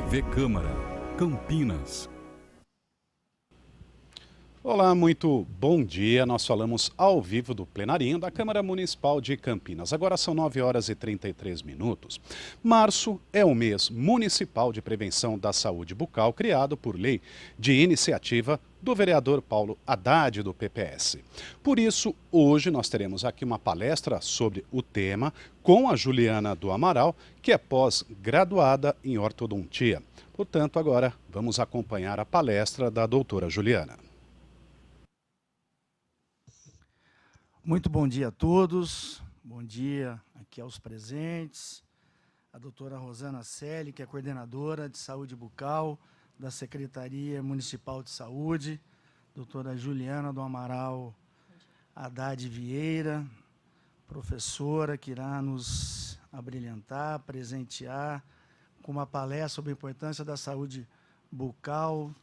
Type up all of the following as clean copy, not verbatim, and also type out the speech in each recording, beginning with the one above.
TV Câmara, Campinas. Olá, muito bom dia. Nós falamos ao vivo do plenarinho da Câmara Municipal de Campinas. Agora são 9h33. Março é o mês municipal de prevenção da saúde bucal, criado por lei de iniciativa do vereador Paulo Haddad, do PPS. Por isso, hoje nós teremos aqui uma palestra sobre o tema com a Juliana do Amaral, que é pós-graduada em ortodontia. Portanto, agora vamos acompanhar a palestra da doutora Juliana. Muito bom dia a todos, bom dia aqui aos presentes, a doutora Rosana Selle, que é coordenadora de saúde bucal da Secretaria Municipal de Saúde, doutora Juliana do Amaral Haddad Vieira, professora que irá nos abrilhantar, presentear com uma palestra sobre a importância da saúde bucal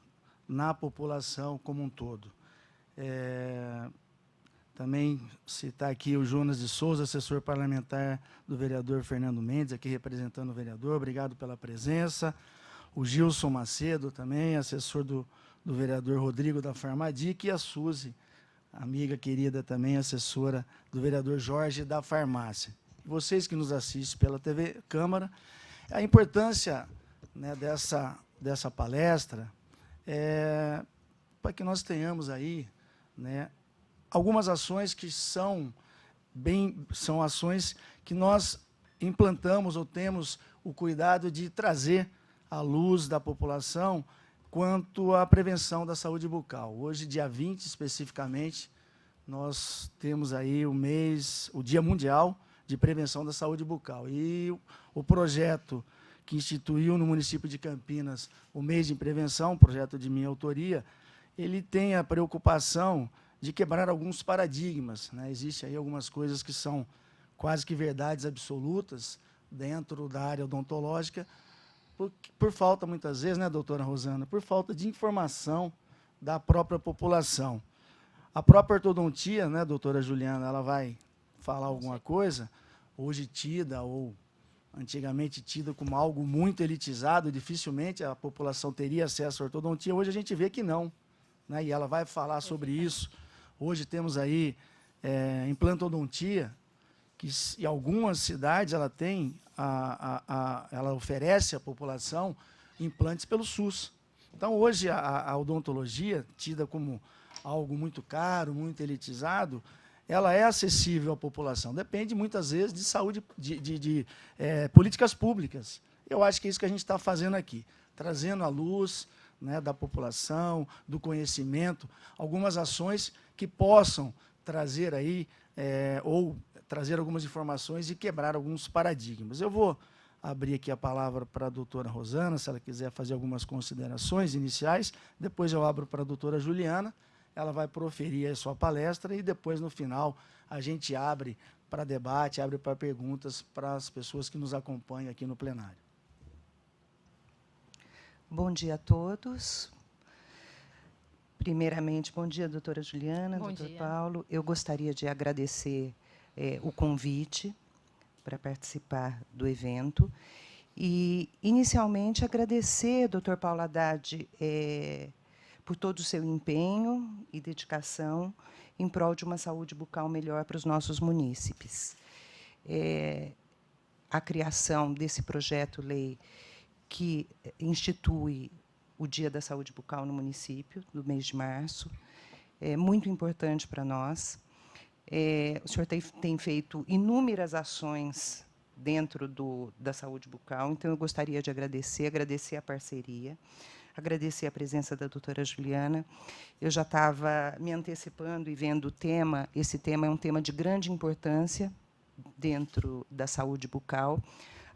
na população como um todo. Também citar aqui o Jonas de Souza, assessor parlamentar do vereador Fernando Mendes, aqui representando o vereador, obrigado pela presença. O Gilson Macedo também, assessor do vereador Rodrigo da Farmadic, e a Suzy, amiga querida também, assessora do vereador Jorge da Farmácia. Vocês que nos assistem pela TV Câmara, a importância, né, dessa palestra é para que nós tenhamos aí, né, algumas ações que são ações que nós implantamos ou temos o cuidado de trazer à luz da população quanto à prevenção da saúde bucal. Hoje, dia 20, especificamente, nós temos aí o Dia Mundial de Prevenção da Saúde Bucal. E o projeto que instituiu no município de Campinas o mês de prevenção, um projeto de minha autoria, ele tem a preocupação de quebrar alguns paradigmas, né? Existem aí algumas coisas que são quase que verdades absolutas dentro da área odontológica, por falta, muitas vezes, né, doutora Rosana, por falta de informação da própria população. A própria ortodontia, né, doutora Juliana, ela vai falar alguma coisa, hoje tida ou antigamente tida como algo muito elitizado, dificilmente a população teria acesso à ortodontia, hoje a gente vê que não, né, e ela vai falar sobre isso. Hoje temos aí implantodontia, que em algumas cidades ela tem, ela oferece à população implantes pelo SUS. Então, hoje, a odontologia, tida como algo muito caro, muito elitizado, ela é acessível à população. Depende, muitas vezes, de saúde, de políticas públicas. Eu acho que é isso que a gente está fazendo aqui, trazendo à luz, né, da população, do conhecimento, algumas ações que possam trazer aí, ou trazer algumas informações e quebrar alguns paradigmas. Eu vou abrir aqui a palavra para a doutora Rosana, se ela quiser fazer algumas considerações iniciais, depois eu abro para a doutora Juliana, ela vai proferir a sua palestra e depois, no final, a gente abre para debate, abre para perguntas para as pessoas que nos acompanham aqui no plenário. Bom dia a todos. Primeiramente, bom dia, doutora Juliana, doutor Paulo. Eu gostaria de agradecer o convite para participar do evento. E, inicialmente, agradecer, doutor Paulo Haddad, por todo o seu empenho e dedicação em prol de uma saúde bucal melhor para os nossos munícipes. A criação desse projeto-lei que institui o Dia da Saúde Bucal no município, no mês de março, é muito importante para nós. O senhor tem feito inúmeras ações dentro da saúde bucal, então eu gostaria de agradecer a parceria, agradecer a presença da doutora Juliana. Eu já estava me antecipando e vendo o tema, esse tema é um tema de grande importância dentro da saúde bucal,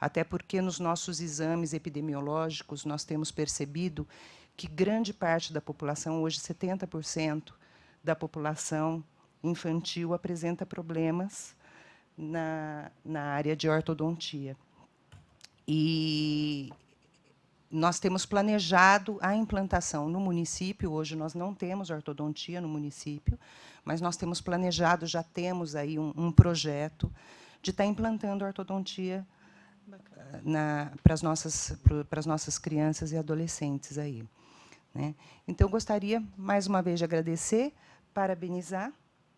até porque nos nossos exames epidemiológicos nós temos percebido que grande parte da população, hoje 70% da população infantil apresenta problemas na área de ortodontia. E nós temos planejado a implantação no município, hoje nós não temos ortodontia no município, mas nós temos planejado, já temos aí um projeto de estar implantando ortodontia para as nossas crianças e adolescentes aí, né? Então, eu gostaria, mais uma vez, de agradecer, parabenizar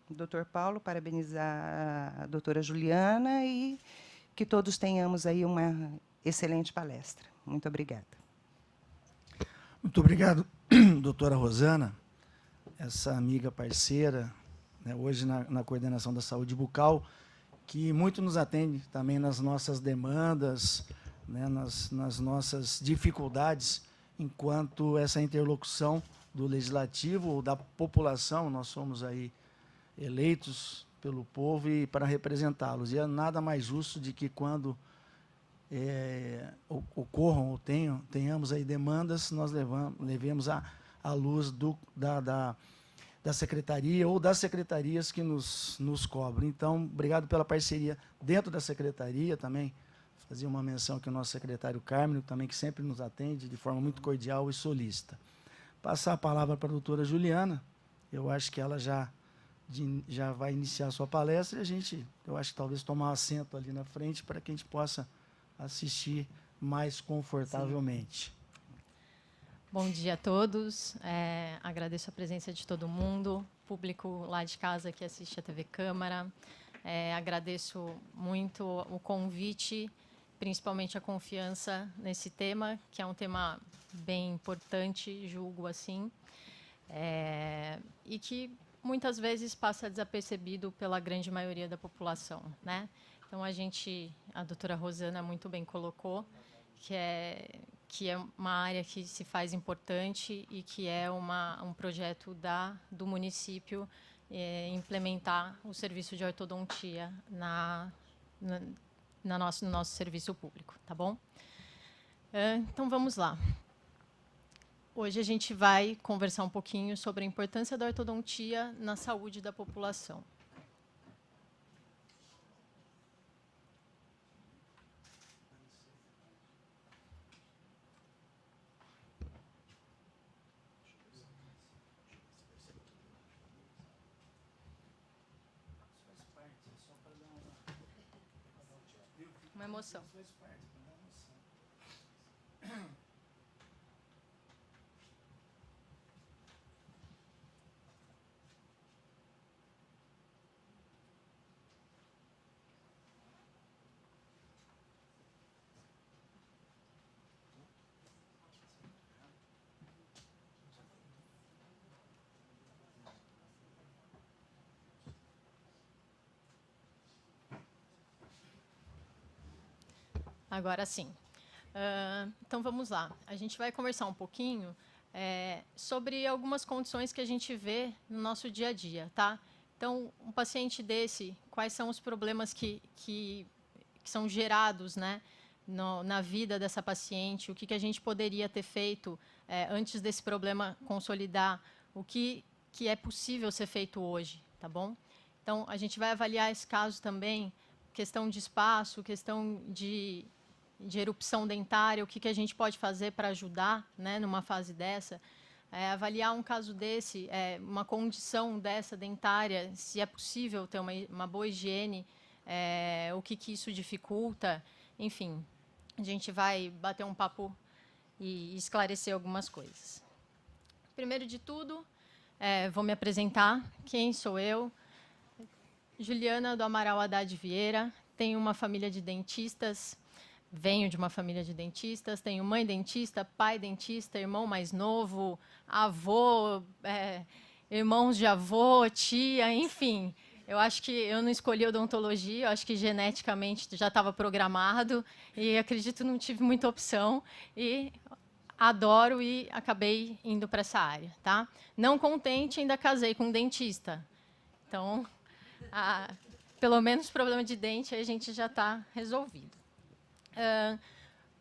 o Dr. Paulo, parabenizar a doutora Juliana e que todos tenhamos aí uma excelente palestra. Muito obrigada. Muito obrigado, doutora Rosana, essa amiga parceira, né, hoje na coordenação da saúde bucal, que muito nos atende também nas nossas demandas, né, nas nossas dificuldades, enquanto essa interlocução do legislativo ou da população, nós somos aí eleitos pelo povo e para representá-los. E é nada mais justo de que quando ocorram ou tenhamos aí demandas, nós levemos à luz da secretaria ou das secretarias que nos cobram. Então, obrigado pela parceria dentro da secretaria também. Fazia uma menção aqui ao nosso secretário Carmen, também, que sempre nos atende de forma muito cordial e solícita. Passar a palavra para a doutora Juliana, eu acho que ela já vai iniciar a sua palestra e eu acho que talvez tomar um assento ali na frente para que a gente possa assistir mais confortavelmente. Sim. Bom dia a todos. Agradeço a presença de todo mundo, público lá de casa que assiste a TV Câmara. Agradeço muito o convite, principalmente a confiança nesse tema, que é um tema bem importante, julgo assim, e que muitas vezes passa desapercebido pela grande maioria da população, né? Então, a doutora Rosana muito bem colocou que é uma área que se faz importante e que é um projeto do município implementar o serviço de ortodontia no nosso serviço público, tá bom? Então, vamos lá. Hoje a gente vai conversar um pouquinho sobre a importância da ortodontia na saúde da população. Uma emoção. Agora sim. Então, vamos lá. A gente vai conversar um pouquinho sobre algumas condições que a gente vê no nosso dia a dia, tá? Então, um paciente desse, quais são os problemas que são gerados, né, na vida dessa paciente, o que a gente poderia ter feito antes desse problema consolidar, o que é possível ser feito hoje, tá bom? Então, a gente vai avaliar esse caso também, questão de espaço, questão de erupção dentária, o que a gente pode fazer para ajudar, né, numa fase dessa. Avaliar um caso desse, uma condição dessa dentária, se é possível ter uma boa higiene, o que isso dificulta, enfim. A gente vai bater um papo e esclarecer algumas coisas. Primeiro de tudo, vou me apresentar. Quem sou eu? Juliana do Amaral Haddad Vieira, tenho uma família de dentistas, venho de uma família de dentistas, tenho mãe dentista, pai dentista, irmão mais novo, avô, irmãos de avô, tia, enfim. Eu acho que eu não escolhi odontologia, eu acho que geneticamente já estava programado e acredito não tive muita opção e adoro e acabei indo para essa área, tá? Não contente, ainda casei com um dentista. Então, pelo menos o problema de dente a gente já está resolvido.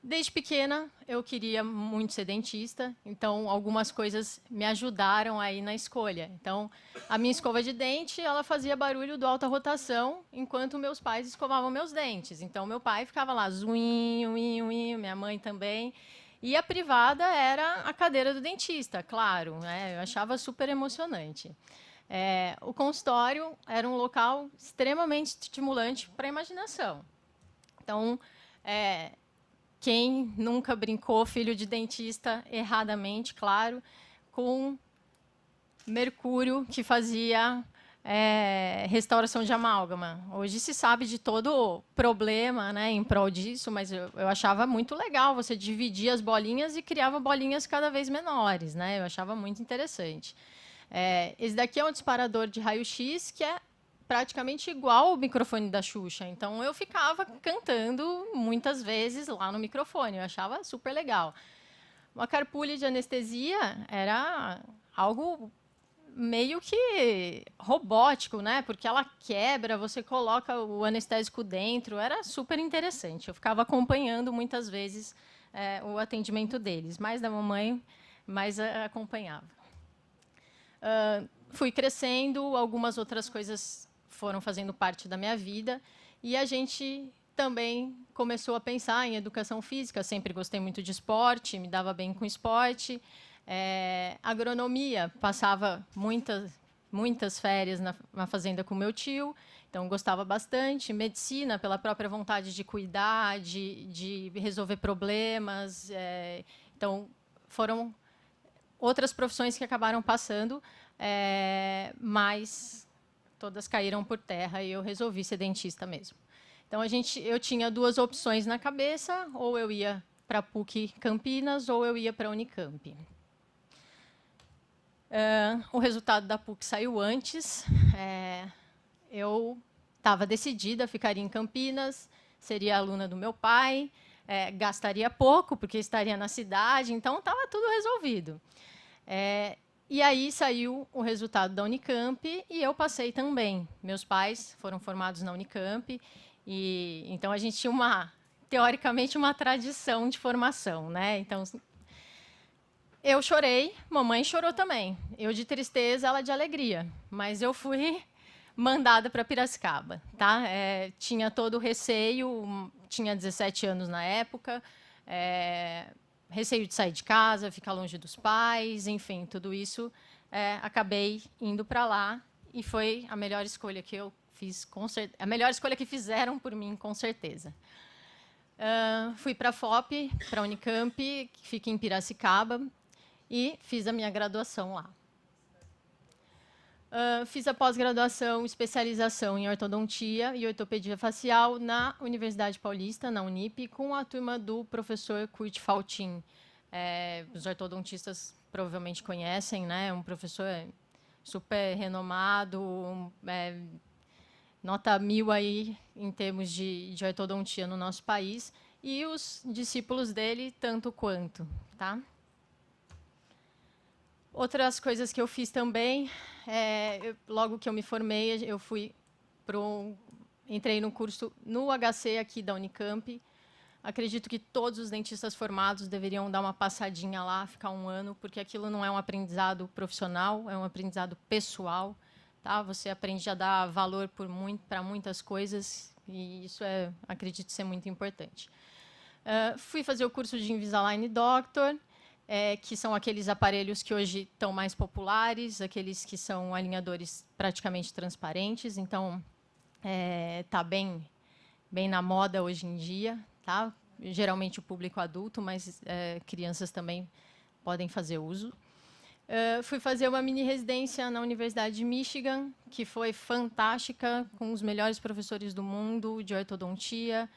Desde pequena, eu queria muito ser dentista, então algumas coisas me ajudaram aí na escolha. Então, a minha escova de dente, ela fazia barulho do alta rotação, enquanto meus pais escovavam meus dentes. Então, meu pai ficava lá, zuinho, minha mãe também. E a privada era a cadeira do dentista, claro, né? Eu achava super emocionante. O consultório era um local extremamente estimulante para a imaginação. Então, Quem nunca brincou, filho de dentista, erradamente, claro, com mercúrio que fazia restauração de amálgama. Hoje se sabe de todo o problema, né, em prol disso, mas eu achava muito legal. Você dividia as bolinhas e criava bolinhas cada vez menores, né? Eu achava muito interessante. Esse daqui é um disparador de raio-x que é praticamente igual ao microfone da Xuxa. Então, eu ficava cantando muitas vezes lá no microfone. Eu achava super legal. Uma carpulha de anestesia era algo meio que robótico, né? Porque ela quebra, você coloca o anestésico dentro, era super interessante. Eu ficava acompanhando muitas vezes o atendimento deles, mais da mamãe, mais acompanhava. Fui crescendo, algumas outras coisas foram fazendo parte da minha vida e a gente também começou a pensar em educação física. Sempre gostei muito de esporte, me dava bem com esporte. Agronomia, passava muitas férias na fazenda com meu tio, então gostava bastante. Medicina, pela própria vontade de cuidar, de resolver problemas. Então, foram outras profissões que acabaram passando, mas todas caíram por terra e eu resolvi ser dentista mesmo. Então, eu tinha duas opções na cabeça, ou eu ia para a PUC Campinas ou eu ia para a Unicamp. O resultado da PUC saiu antes. Eu estava decidida, ficaria em Campinas, seria aluna do meu pai, gastaria pouco, porque estaria na cidade, então estava tudo resolvido. E aí saiu o resultado da Unicamp e eu passei também. Meus pais foram formados na Unicamp, e então a gente tinha teoricamente uma tradição de formação, né? Então, eu chorei, mamãe chorou também. Eu de tristeza, ela de alegria. Mas eu fui mandada para Piracicaba, tá? Tinha todo o receio, tinha 17 anos na época, receio de sair de casa, ficar longe dos pais, enfim, tudo isso. Acabei indo para lá e foi a melhor escolha que eu fiz, a melhor escolha que fizeram por mim, com certeza. Fui para a FOP, para a Unicamp, que fica em Piracicaba, e fiz a minha graduação lá. Fiz a pós-graduação, especialização em ortodontia e ortopedia facial na Universidade Paulista, na Unip, com a turma do professor Kurt Faltin. Os ortodontistas provavelmente conhecem, né? Um professor super renomado, nota 1000 aí em termos de ortodontia no nosso país, e os discípulos dele tanto quanto, tá? Outras coisas que eu fiz também, logo que eu me formei, eu entrei no curso no HC aqui da Unicamp. Acredito que todos os dentistas formados deveriam dar uma passadinha lá, ficar um ano, porque aquilo não é um aprendizado profissional, é um aprendizado pessoal. Tá? Você aprende a dar valor para muitas coisas, e isso acredito ser muito importante. Fui fazer o curso de Invisalign Doctor, que são aqueles aparelhos que hoje estão mais populares, aqueles que são alinhadores praticamente transparentes. Então, está bem na moda hoje em dia. Tá? Geralmente o público adulto, mas crianças também podem fazer uso. Fui fazer uma mini-residência na Universidade de Michigan, que foi fantástica, com os melhores professores do mundo de ortodontia.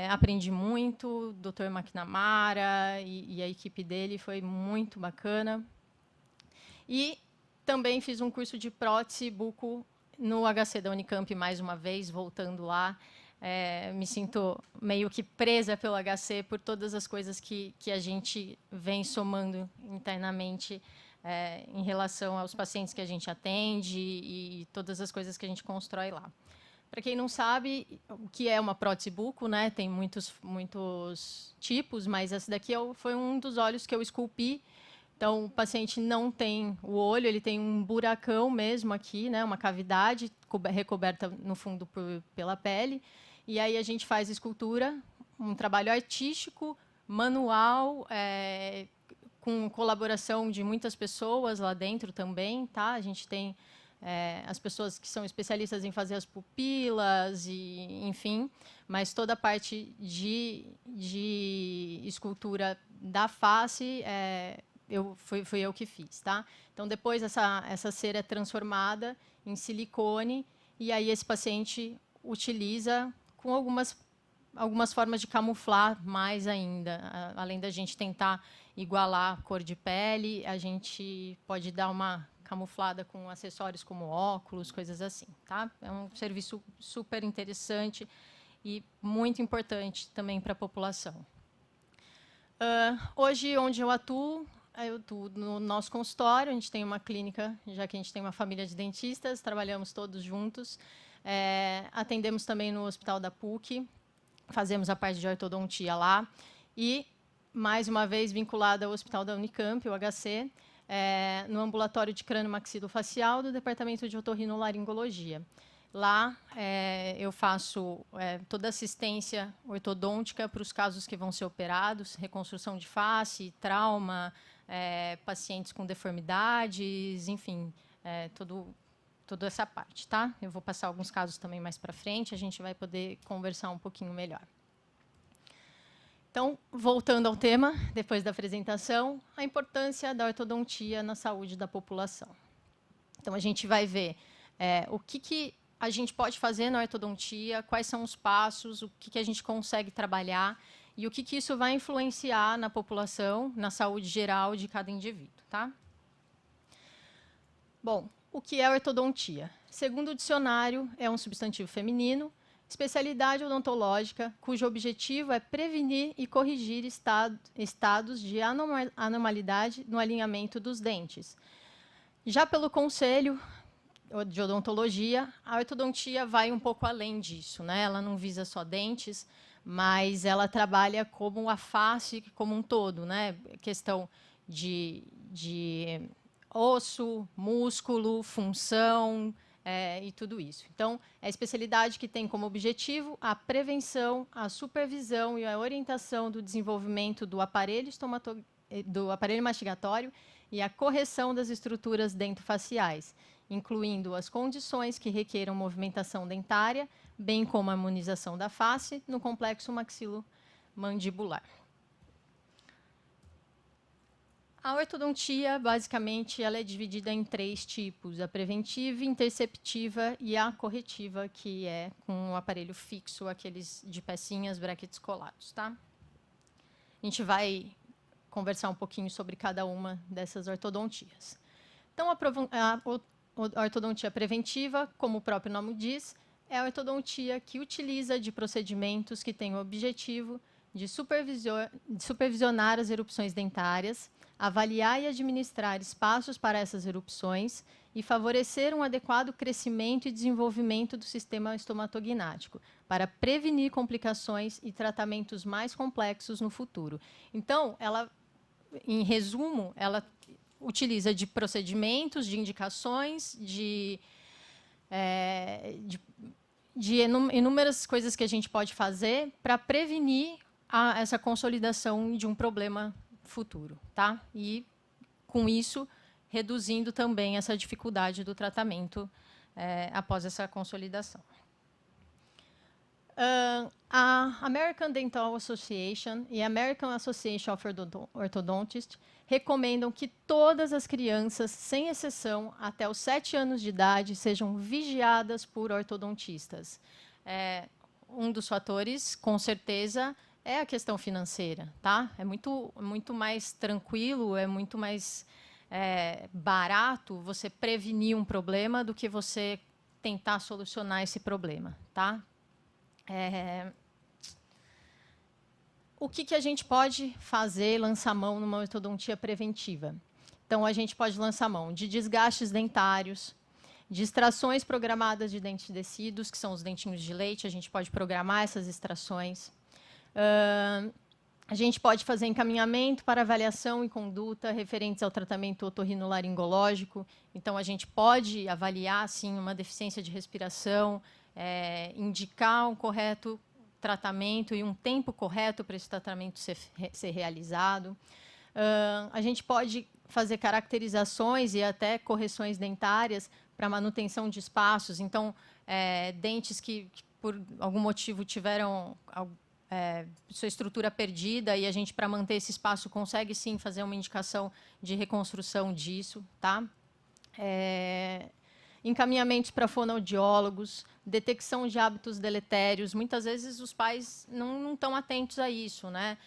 Aprendi muito, o Dr. McNamara e a equipe dele, foi muito bacana. E também fiz um curso de prótese buco no HC da Unicamp, mais uma vez, voltando lá. Me sinto meio que presa pelo HC por todas as coisas que a gente vem somando internamente em relação aos pacientes que a gente atende e todas as coisas que a gente constrói lá. Para quem não sabe o que é uma prótese buco, né, tem muitos tipos, mas esse daqui foi um dos olhos que eu esculpi. Então, o paciente não tem o olho, ele tem um buracão mesmo aqui, né, uma cavidade recoberta no fundo pela pele. E aí a gente faz escultura, um trabalho artístico, manual, com colaboração de muitas pessoas lá dentro também. Tá? A gente tem as pessoas que são especialistas em fazer as pupilas, enfim, mas toda a parte de escultura da face, fui eu que fiz. Tá? Então, depois, essa cera é transformada em silicone, e aí esse paciente utiliza com algumas formas de camuflar mais ainda. Além da gente tentar igualar a cor de pele, a gente pode dar uma camuflada com acessórios como óculos, coisas assim. Tá? É um serviço super interessante e muito importante também para a população. Hoje, onde eu atuo no nosso consultório. A gente tem uma clínica, já que a gente tem uma família de dentistas, trabalhamos todos juntos. Atendemos também no Hospital da PUC, fazemos a parte de ortodontia lá. E, mais uma vez, vinculada ao Hospital da Unicamp, o HC, no ambulatório de crânio-maxilofacial do Departamento de Otorrinolaringologia. Lá, eu faço toda a assistência ortodôntica para os casos que vão ser operados, reconstrução de face, trauma, pacientes com deformidades, enfim, toda essa parte. Tá? Eu vou passar alguns casos também mais para frente, a gente vai poder conversar um pouquinho melhor. Então, voltando ao tema, depois da apresentação, a importância da ortodontia na saúde da população. Então, a gente vai ver o que a gente pode fazer na ortodontia, quais são os passos, o que a gente consegue trabalhar e o que isso vai influenciar na população, na saúde geral de cada indivíduo. Tá? Bom, o que é ortodontia? Segundo o dicionário, é um substantivo feminino, especialidade odontológica cujo objetivo é prevenir e corrigir estados de anormalidade no alinhamento dos dentes. Já pelo Conselho de Odontologia, a ortodontia vai um pouco além disso, né? Ela não visa só dentes, mas ela trabalha como a face como um todo, né? Questão de osso, músculo, função, e tudo isso. Então, é a especialidade que tem como objetivo a prevenção, a supervisão e a orientação do desenvolvimento do aparelho mastigatório e a correção das estruturas dentofaciais, incluindo as condições que requeram movimentação dentária, bem como a harmonização da face no complexo maxilomandibular. A ortodontia, basicamente, ela é dividida em 3 tipos: a preventiva, interceptiva e a corretiva, que é com o aparelho fixo, aqueles de pecinhas, brackets colados. Tá? A gente vai conversar um pouquinho sobre cada uma dessas ortodontias. Então, a ortodontia preventiva, como o próprio nome diz, é a ortodontia que utiliza de procedimentos que têm o objetivo de supervisionar as erupções dentárias, avaliar e administrar espaços para essas erupções e favorecer um adequado crescimento e desenvolvimento do sistema estomatognático, para prevenir complicações e tratamentos mais complexos no futuro. Então, ela, em resumo, ela utiliza de procedimentos, de indicações, de inúmeras coisas que a gente pode fazer para prevenir essa consolidação de um problema futuro, tá? E, com isso, reduzindo também essa dificuldade do tratamento após essa consolidação. A American Dental Association e a American Association of Orthodontists recomendam que todas as crianças, sem exceção, até os 7 anos de idade, sejam vigiadas por ortodontistas. Um dos fatores, com certeza, é a questão financeira, tá? É muito mais tranquilo, é muito mais barato você prevenir um problema do que você tentar solucionar esse problema, tá? O que a gente pode fazer, lançar mão numa ortodontia preventiva? Então, a gente pode lançar mão de desgastes dentários, de extrações programadas de dentes descidos, que são os dentinhos de leite, a gente pode programar essas extrações. A gente pode fazer encaminhamento para avaliação e conduta referentes ao tratamento otorrinolaringológico. Então, a gente pode avaliar, sim, uma deficiência de respiração, indicar um correto tratamento e um tempo correto para esse tratamento ser realizado. A gente pode fazer caracterizações e até correções dentárias para manutenção de espaços. Então, dentes que por algum motivo tiveram sua estrutura perdida e a gente, para manter esse espaço, consegue sim fazer uma indicação de reconstrução disso, tá? Encaminhamentos para fonoaudiólogos, detecção de hábitos deletérios. Muitas vezes os pais não estão atentos a isso, né?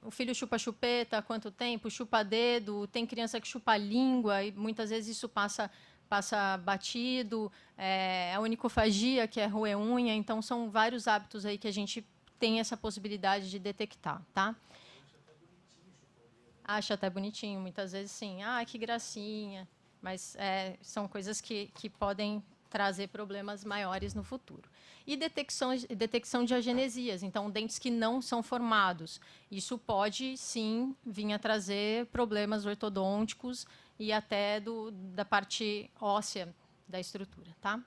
O filho chupa chupeta há quanto tempo? Chupa dedo, tem criança que chupa língua, e muitas vezes isso passa batido. A onicofagia, que é roer unha. Então, são vários hábitos aí que a gente tem essa possibilidade de detectar, tá? Acha até bonitinho, muitas vezes sim. Ah, que gracinha. Mas são coisas que podem trazer problemas maiores no futuro. E detecção de agenesias, então, dentes que não são formados. Isso pode, sim, vir a trazer problemas ortodônticos e até da parte óssea da estrutura. Tá?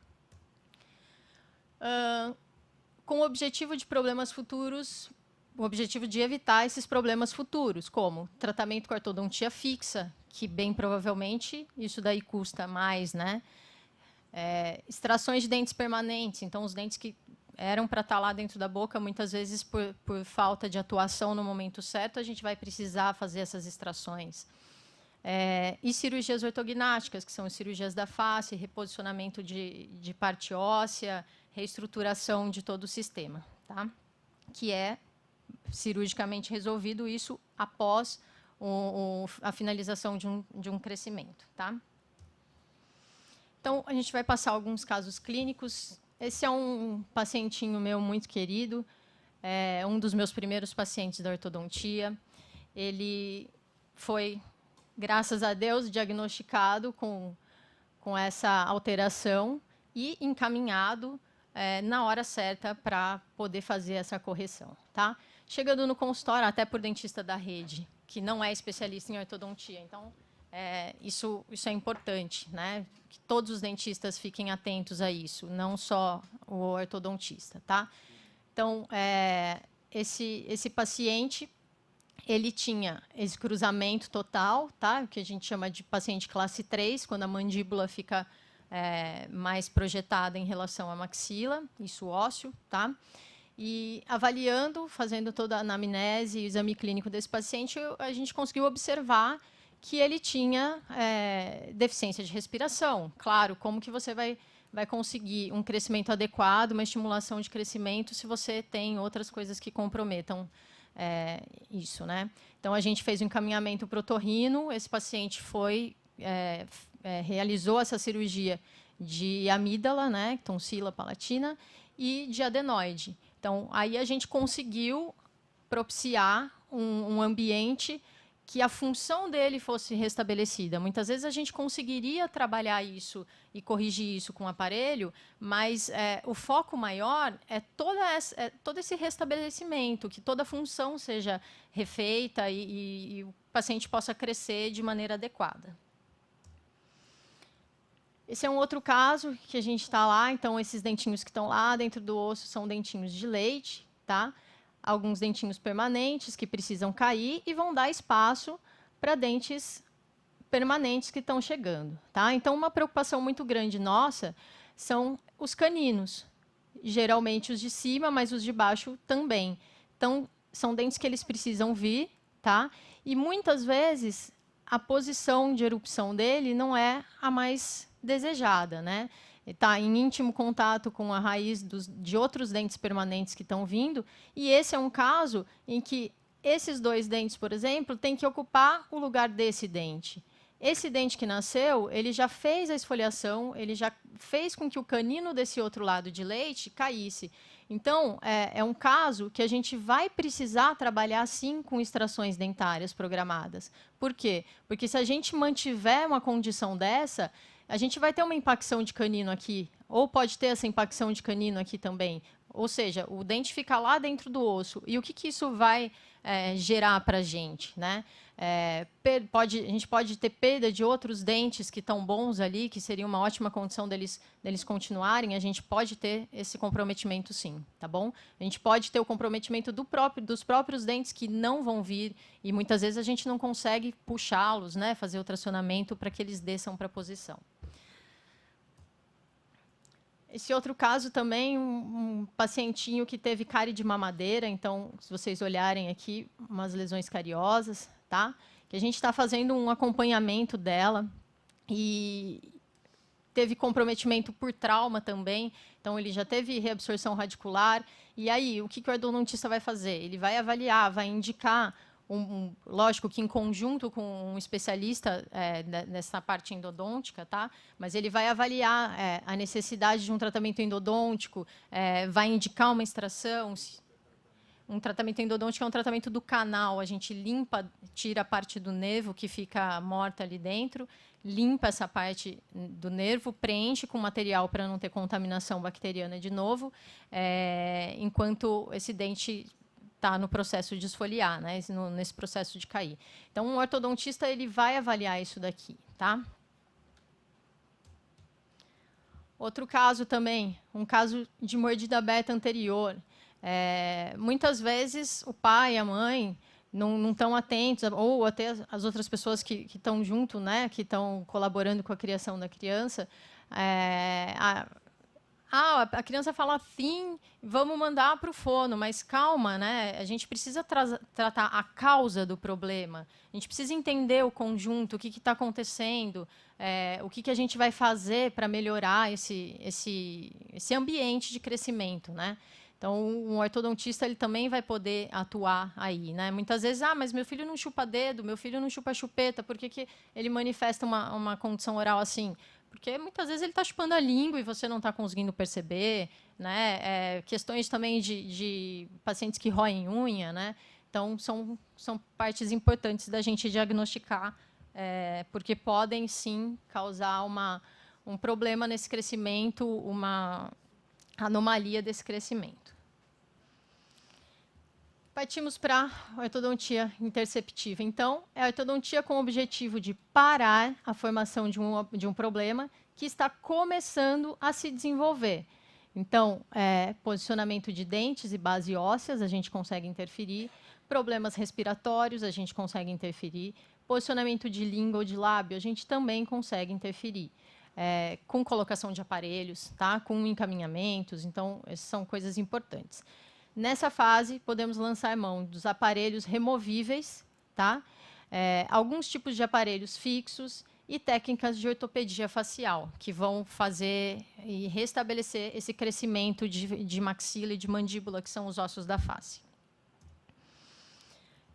Com o objetivo de problemas futuros, o objetivo de evitar esses problemas futuros, como tratamento com ortodontia fixa, que bem provavelmente isso daí custa mais, né? Extrações de dentes permanentes, então os dentes que eram para estar lá dentro da boca, muitas vezes por falta de atuação no momento certo, a gente vai precisar fazer essas extrações. E cirurgias ortognáticas, que são cirurgias da face, reposicionamento de parte óssea, reestruturação de todo o sistema, tá? Que é cirurgicamente resolvido isso após a finalização de um crescimento. Tá? Então, a gente vai passar alguns casos clínicos. Esse é um pacientinho meu muito querido, um dos meus primeiros pacientes da ortodontia. Ele foi, graças a Deus, diagnosticado com essa alteração e encaminhado na hora certa para poder fazer essa correção. Tá? Chegando no consultório, até por dentista da rede, que não é especialista em ortodontia. Então, isso é importante, né? Que todos os dentistas fiquem atentos a isso, não só o ortodontista. Tá? Então, esse paciente, ele tinha esse cruzamento total, tá? Que a gente chama de paciente classe 3, quando a mandíbula fica mais projetada em relação à maxila, isso ósseo. Tá? E avaliando, fazendo toda a anamnese e o exame clínico desse paciente, a gente conseguiu observar que ele tinha deficiência de respiração. Claro, como que você vai conseguir um crescimento adequado, uma estimulação de crescimento, se você tem outras coisas que comprometam isso, né? Então, a gente fez o encaminhamento para o otorrino, esse paciente realizou essa cirurgia de amígdala, né, tonsila palatina, e de adenoide. Então, aí a gente conseguiu propiciar um ambiente que a função dele fosse restabelecida. Muitas vezes a gente conseguiria trabalhar isso e corrigir isso com o aparelho, mas o foco maior é todo esse restabelecimento, que toda a função seja refeita e o paciente possa crescer de maneira adequada. Esse é um outro caso que a gente está lá. Então, esses dentinhos que estão lá dentro do osso são dentinhos de leite, tá? Alguns dentinhos permanentes que precisam cair e vão dar espaço para dentes permanentes que estão chegando. Tá? Então, uma preocupação muito grande nossa são os caninos. Geralmente os de cima, mas os de baixo também. Então, são dentes que eles precisam vir, tá? E muitas vezes a posição de erupção dele não é a mais desejada, né? Está em íntimo contato com a raiz de outros dentes permanentes que estão vindo, e esse é um caso em que esses dois dentes, por exemplo, têm que ocupar o lugar desse dente. Esse dente que nasceu, ele já fez a esfoliação, ele já fez com que o canino desse outro lado de leite caísse. Então, é um caso que a gente vai precisar trabalhar, sim, com extrações dentárias programadas. Por quê? Porque se a gente mantiver uma condição dessa, a gente vai ter uma impacção de canino aqui, ou pode ter essa impacção de canino aqui também. Ou seja, o dente fica lá dentro do osso. E o que isso vai gerar para a gente, né? A gente pode ter perda de outros dentes que estão bons ali, que seria uma ótima condição deles continuarem. A gente pode ter esse comprometimento, sim, tá bom? A gente pode ter o comprometimento dos próprios dentes que não vão vir, e muitas vezes a gente não consegue puxá-los, né? Fazer o tracionamento para que eles desçam para a posição. Esse outro caso também, um pacientinho que teve cárie de mamadeira. Então, se vocês olharem aqui, umas lesões cariosas, tá? Que a gente está fazendo um acompanhamento dela e teve comprometimento por trauma também. Então, ele já teve reabsorção radicular. E aí, o que o ortodontista vai fazer? Ele vai avaliar, vai indicar, lógico que em conjunto com um especialista nessa parte endodôntica, tá? Mas ele vai avaliar a necessidade de um tratamento endodôntico, vai indicar uma extração. Um tratamento endodôntico é um tratamento do canal. A gente limpa, tira a parte do nervo que fica morta ali dentro, limpa essa parte do nervo, preenche com material para não ter contaminação bacteriana de novo, enquanto esse dente está no processo de esfoliar, né? Nesse processo de cair. Então, um ortodontista ele vai avaliar isso daqui, tá? Outro caso também, um caso de mordida aberta anterior. Muitas vezes o pai e a mãe não estão atentos, ou até as outras pessoas que estão junto, né? Que estão colaborando com a criação da criança. A criança fala assim, vamos mandar para o fono, mas calma, né? A gente precisa tratar a causa do problema. A gente precisa entender o conjunto, o que está acontecendo, o que a gente vai fazer para melhorar esse ambiente de crescimento, né? Então, um ortodontista ele também vai poder atuar aí, né? Muitas vezes, mas meu filho não chupa dedo, meu filho não chupa chupeta, por que ele manifesta uma condição oral assim? Porque muitas vezes ele está chupando a língua e você não está conseguindo perceber, né? Questões também de pacientes que roem unha, né? Então, são partes importantes da gente diagnosticar, porque podem, sim, causar um problema nesse crescimento, uma anomalia desse crescimento. Partimos para a ortodontia interceptiva. Então, é a ortodontia com o objetivo de parar a formação de um problema que está começando a se desenvolver. Então, posicionamento de dentes e base ósseas, a gente consegue interferir. Problemas respiratórios, a gente consegue interferir. Posicionamento de língua ou de lábio, a gente também consegue interferir. Com colocação de aparelhos, tá? Com encaminhamentos. Então, essas são coisas importantes. Nessa fase, podemos lançar mão dos aparelhos removíveis, tá? Alguns tipos de aparelhos fixos e técnicas de ortopedia facial, que vão fazer e restabelecer esse crescimento de maxila e de mandíbula, que são os ossos da face.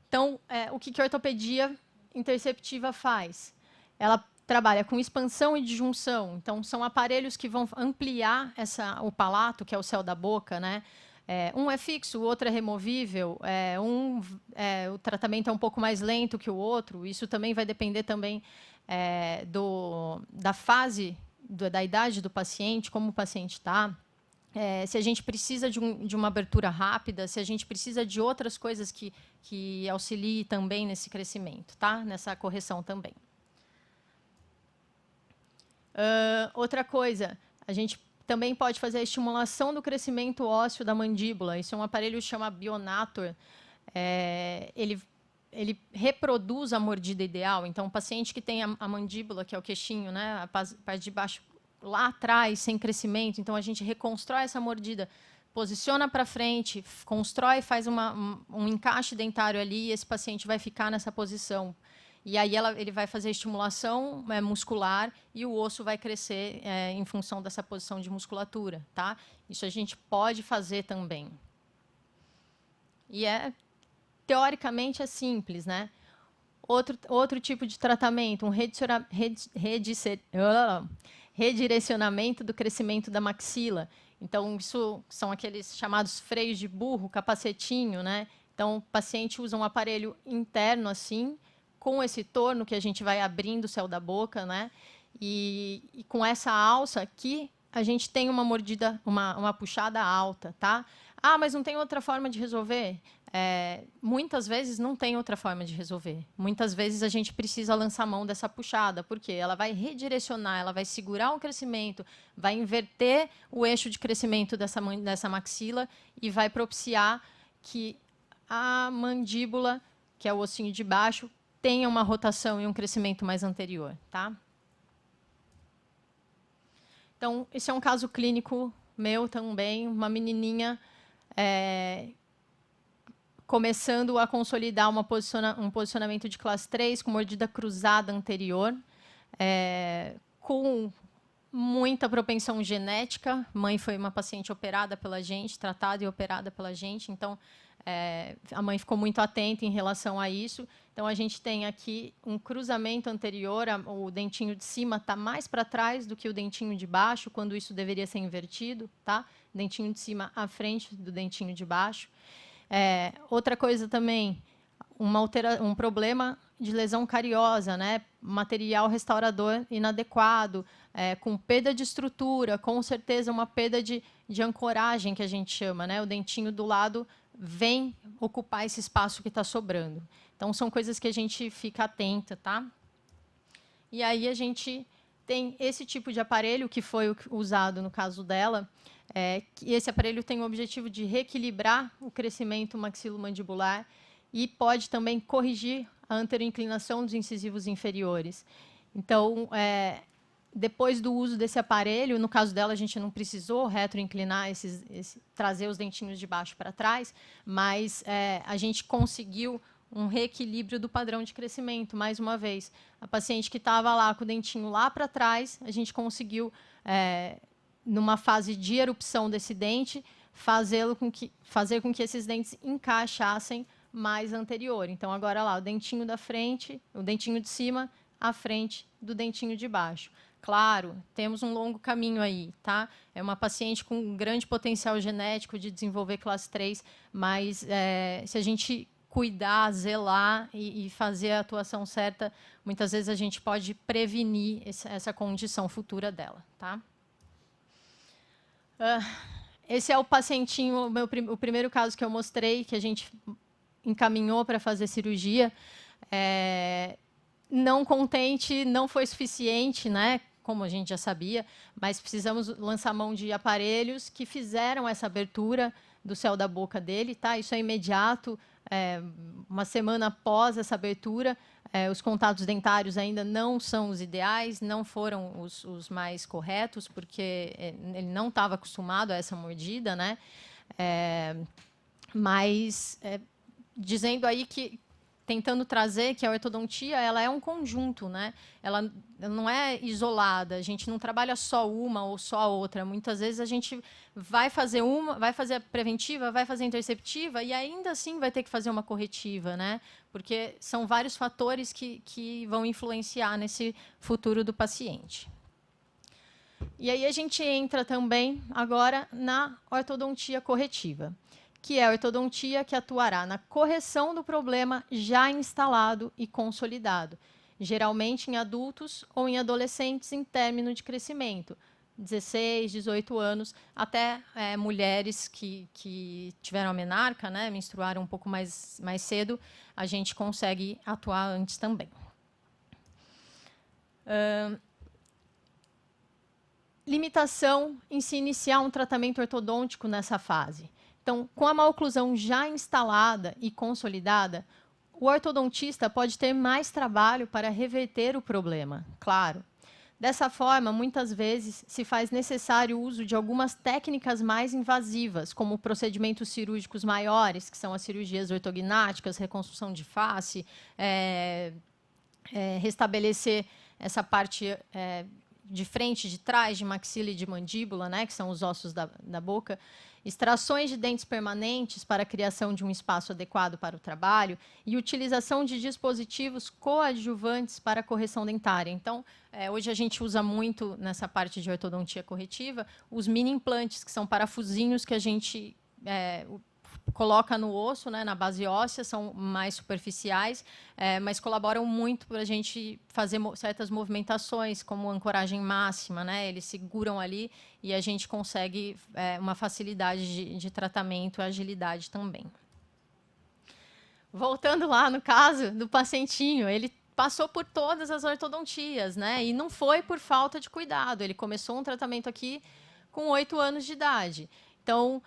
Então, o que a ortopedia interceptiva faz? Ela trabalha com expansão e disjunção. Então, são aparelhos que vão ampliar o palato, que é o céu da boca, né? Um é fixo, o outro é removível. O tratamento é um pouco mais lento que o outro. Isso também vai depender também da fase, da idade do paciente, como o paciente está. Se a gente precisa de uma abertura rápida, se a gente precisa de outras coisas que auxiliem também nesse crescimento, tá? Nessa correção também. Outra coisa, a gente também pode fazer a estimulação do crescimento ósseo da mandíbula. Isso é um aparelho que chama Bionator. Ele reproduz a mordida ideal. Então, o paciente que tem a mandíbula, que é o queixinho, né, a parte de baixo, lá atrás, sem crescimento, então a gente reconstrói essa mordida, posiciona para frente, constrói, faz um encaixe dentário ali, e esse paciente vai ficar nessa posição. E aí ele vai fazer estimulação muscular e o osso vai crescer em função dessa posição de musculatura, tá? Isso a gente pode fazer também. E teoricamente é simples, né? Outro tipo de tratamento, um redirecionamento do crescimento da maxila. Então, isso são aqueles chamados freios de burro, capacetinho, né? Então, o paciente usa um aparelho interno assim, com esse torno que a gente vai abrindo o céu da boca, né? E com essa alça aqui, a gente tem uma mordida, uma puxada alta, tá? Mas não tem outra forma de resolver? Muitas vezes não tem outra forma de resolver. Muitas vezes a gente precisa lançar mão dessa puxada, porque ela vai redirecionar, ela vai segurar o crescimento, vai inverter o eixo de crescimento dessa maxila e vai propiciar que a mandíbula, que é o ossinho de baixo, tenha uma rotação e um crescimento mais anterior, tá? Então, esse é um caso clínico meu também, uma menininha começando a consolidar um posicionamento de classe 3 com mordida cruzada anterior, com muita propensão genética. Mãe foi uma paciente operada pela gente, tratada e operada pela gente, então a mãe ficou muito atenta em relação a isso. Então, a gente tem aqui um cruzamento anterior, o dentinho de cima está mais para trás do que o dentinho de baixo, quando isso deveria ser invertido, tá? Dentinho de cima à frente do dentinho de baixo. Outra coisa também, um problema de lesão cariosa, né? Material restaurador inadequado, com perda de estrutura, com certeza uma perda de ancoragem, que a gente chama, né? O dentinho do lado vem ocupar esse espaço que está sobrando. Então, são coisas que a gente fica atenta, tá? E aí a gente tem esse tipo de aparelho, que foi usado no caso dela. E esse aparelho tem o objetivo de reequilibrar o crescimento maxilomandibular e pode também corrigir a anteroinclinação dos incisivos inferiores. Então, depois do uso desse aparelho, no caso dela, a gente não precisou retroinclinar, trazer os dentinhos de baixo para trás, mas a gente conseguiu um reequilíbrio do padrão de crescimento, mais uma vez. A paciente que estava lá com o dentinho lá para trás, a gente conseguiu, numa fase de erupção desse dente, fazer com que esses dentes encaixassem mais anterior. Então, agora lá, o dentinho da frente, o dentinho de cima, à frente do dentinho de baixo. Claro, temos um longo caminho aí, tá? É uma paciente com um grande potencial genético de desenvolver classe 3, mas se a gente cuidar, zelar e fazer a atuação certa, muitas vezes a gente pode prevenir essa condição futura dela, tá? Esse é o pacientinho, o primeiro caso que eu mostrei, que a gente encaminhou para fazer cirurgia. Não contente, não foi suficiente, né? Como a gente já sabia, mas precisamos lançar mão de aparelhos que fizeram essa abertura do céu da boca dele, tá? Isso é imediato, uma semana após essa abertura. Os contatos dentários ainda não são os ideais, não foram os mais corretos, porque ele não estava acostumado a essa mordida, né? Mas dizendo aí que, tentando trazer que a ortodontia ela é um conjunto, né? Ela não é isolada, a gente não trabalha só uma ou só a outra. Muitas vezes a gente vai fazer a preventiva, vai fazer a interceptiva e ainda assim vai ter que fazer uma corretiva, né? Porque são vários fatores que vão influenciar nesse futuro do paciente. E aí a gente entra também agora na ortodontia corretiva, que é a ortodontia que atuará na correção do problema já instalado e consolidado, geralmente em adultos ou em adolescentes em término de crescimento, 16, 18 anos, até mulheres que tiveram a menarca, né, menstruaram um pouco mais cedo, a gente consegue atuar antes também. Limitação em se iniciar um tratamento ortodôntico nessa fase. Então, com a maloclusão já instalada e consolidada, o ortodontista pode ter mais trabalho para reverter o problema, claro. Dessa forma, muitas vezes, se faz necessário o uso de algumas técnicas mais invasivas, como procedimentos cirúrgicos maiores, que são as cirurgias ortognáticas, reconstrução de face, restabelecer essa parte de frente, de trás, de maxila e de mandíbula, né, que são os ossos da boca, extrações de dentes permanentes para a criação de um espaço adequado para o trabalho e utilização de dispositivos coadjuvantes para a correção dentária. Então, hoje a gente usa muito, nessa parte de ortodontia corretiva, os mini implantes, que são parafusinhos que a gente coloca no osso, né, na base óssea, são mais superficiais, mas colaboram muito para a gente fazer certas movimentações, como ancoragem máxima, né? Eles seguram ali e a gente consegue uma facilidade de tratamento e agilidade também. Voltando lá no caso do pacientinho, ele passou por todas as ortodontias, né? E não foi por falta de cuidado. Ele começou um tratamento aqui com 8 anos de idade. Então,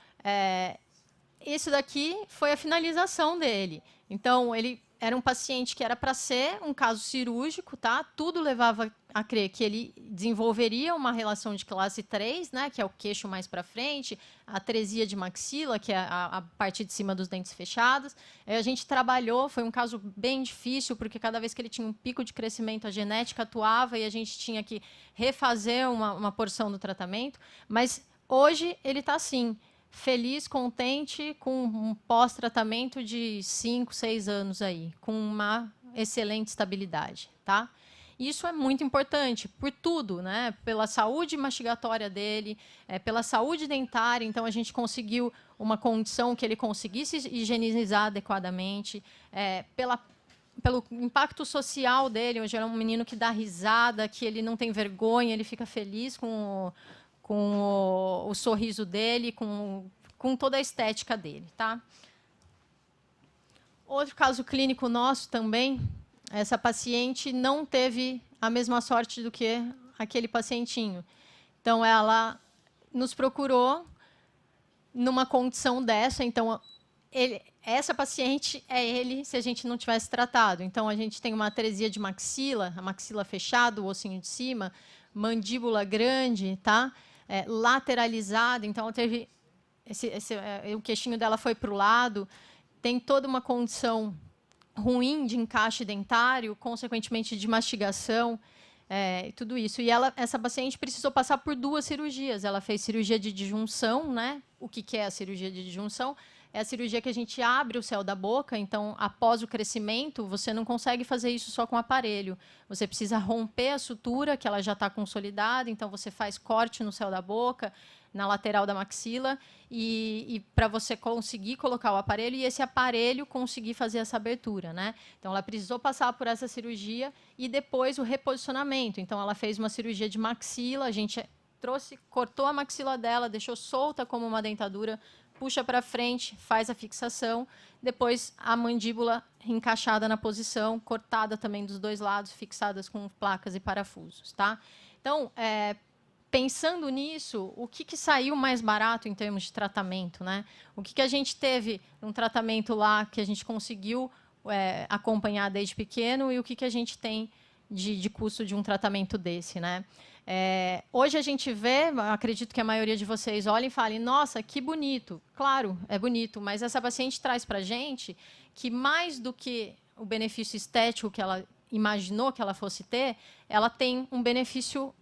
isso daqui foi a finalização dele. Então, ele era um paciente que era para ser um caso cirúrgico, tá? Tudo levava a crer que ele desenvolveria uma relação de classe 3, né, que é o queixo mais para frente, a atresia de maxila, que é a parte de cima dos dentes fechados. A gente trabalhou, foi um caso bem difícil, porque cada vez que ele tinha um pico de crescimento, a genética atuava e a gente tinha que refazer uma porção do tratamento. Mas hoje ele está assim, feliz, contente, com um pós-tratamento de 5, 6 anos aí, com uma excelente estabilidade, tá? Isso é muito importante por tudo, né? Pela saúde mastigatória dele, pela saúde dentária. Então, a gente conseguiu uma condição que ele conseguisse higienizar adequadamente, pelo impacto social dele. Hoje é um menino que dá risada, que ele não tem vergonha, ele fica feliz com o sorriso dele, com toda a estética dele, tá? Outro caso clínico nosso também, essa paciente não teve a mesma sorte do que aquele pacientinho. Então, ela nos procurou numa condição dessa. Então, essa paciente é ele se a gente não tivesse tratado. Então, a gente tem uma atresia de maxila, a maxila fechada, o ossinho de cima, mandíbula grande, tá? Lateralizada. Então, ela teve o queixinho dela foi para o lado. Tem toda uma condição ruim de encaixe dentário, consequentemente de mastigação, tudo isso. E essa paciente precisou passar por 2 cirurgias. Ela fez cirurgia de disjunção, né? O que é a cirurgia de disjunção? É a cirurgia que a gente abre o céu da boca. Então, após o crescimento, você não consegue fazer isso só com aparelho. Você precisa romper a sutura, que ela já está consolidada. Então, você faz corte no céu da boca, na lateral da maxila, e para você conseguir colocar o aparelho, e esse aparelho conseguir fazer essa abertura, né? Então, ela precisou passar por essa cirurgia e depois o reposicionamento. Então, ela fez uma cirurgia de maxila, a gente cortou a maxila dela, deixou solta como uma dentadura, puxa para frente, faz a fixação, depois a mandíbula encaixada na posição, cortada também dos 2 lados, fixadas com placas e parafusos, tá? Então, pensando nisso, o que saiu mais barato em termos de tratamento, né? O que a gente teve um tratamento lá que a gente conseguiu acompanhar desde pequeno e o que a gente tem de custo de um tratamento desse, né? Hoje a gente vê, acredito que a maioria de vocês olhem e falem, nossa, que bonito. Claro, é bonito, mas essa paciente traz para a gente que mais do que o benefício estético que ela imaginou que ela fosse ter, ela tem um benefício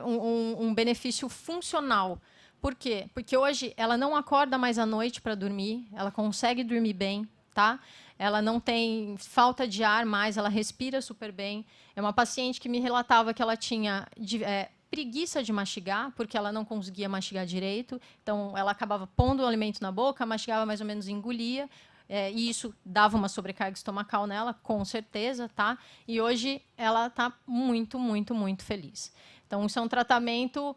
um benefício funcional. Por quê? Porque hoje ela não acorda mais à noite para dormir, ela consegue dormir bem, tá? Ela não tem falta de ar mais, ela respira super bem. É uma paciente que me relatava que ela tinha preguiça de mastigar, porque ela não conseguia mastigar direito. Então, ela acabava pondo o alimento na boca, mastigava mais ou menos, engolia. E isso dava uma sobrecarga estomacal nela, com certeza, tá? E hoje ela está muito, muito, muito feliz. Então, isso é um tratamento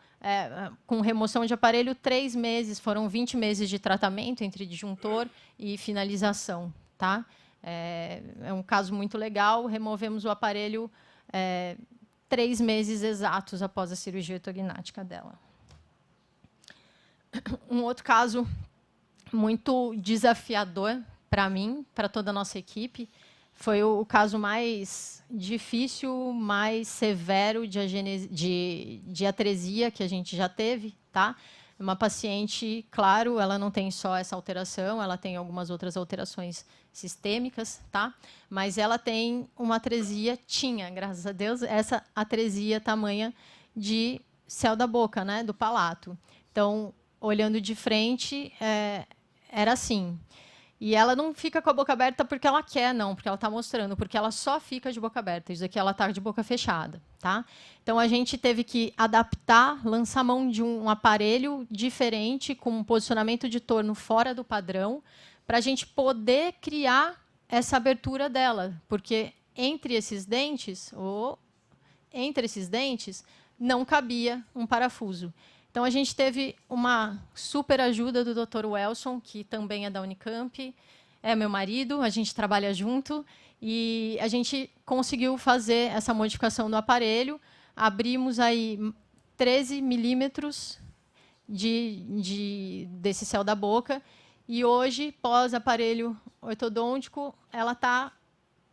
com remoção de aparelho, 3 meses. Foram 20 meses de tratamento entre disjuntor e finalização, tá? É um caso muito legal. Removemos o aparelho 3 meses exatos após a cirurgia ortognática dela. Um outro caso muito desafiador para mim, para toda a nossa equipe, foi o caso mais difícil, mais severo de atresia que a gente já teve, tá? Uma paciente, claro, ela não tem só essa alteração, ela tem algumas outras alterações sistêmicas, tá? Mas ela tem uma atresia, graças a Deus, essa atresia tamanha de céu da boca, né? Do palato. Então, olhando de frente, era assim. E ela não fica com a boca aberta porque ela quer, não, porque ela está mostrando, porque ela só fica de boca aberta. Isso aqui ela está de boca fechada, tá? Então, a gente teve que adaptar, lançar mão de um aparelho diferente, com um posicionamento de torno fora do padrão, para a gente poder criar essa abertura dela. Porque entre esses dentes, não cabia um parafuso. Então, a gente teve uma super ajuda do Dr. Welson, que também é da Unicamp, é meu marido, a gente trabalha junto, e a gente conseguiu fazer essa modificação do aparelho. Abrimos aí 13 milímetros desse céu da boca, e hoje, pós-aparelho ortodôntico, ela está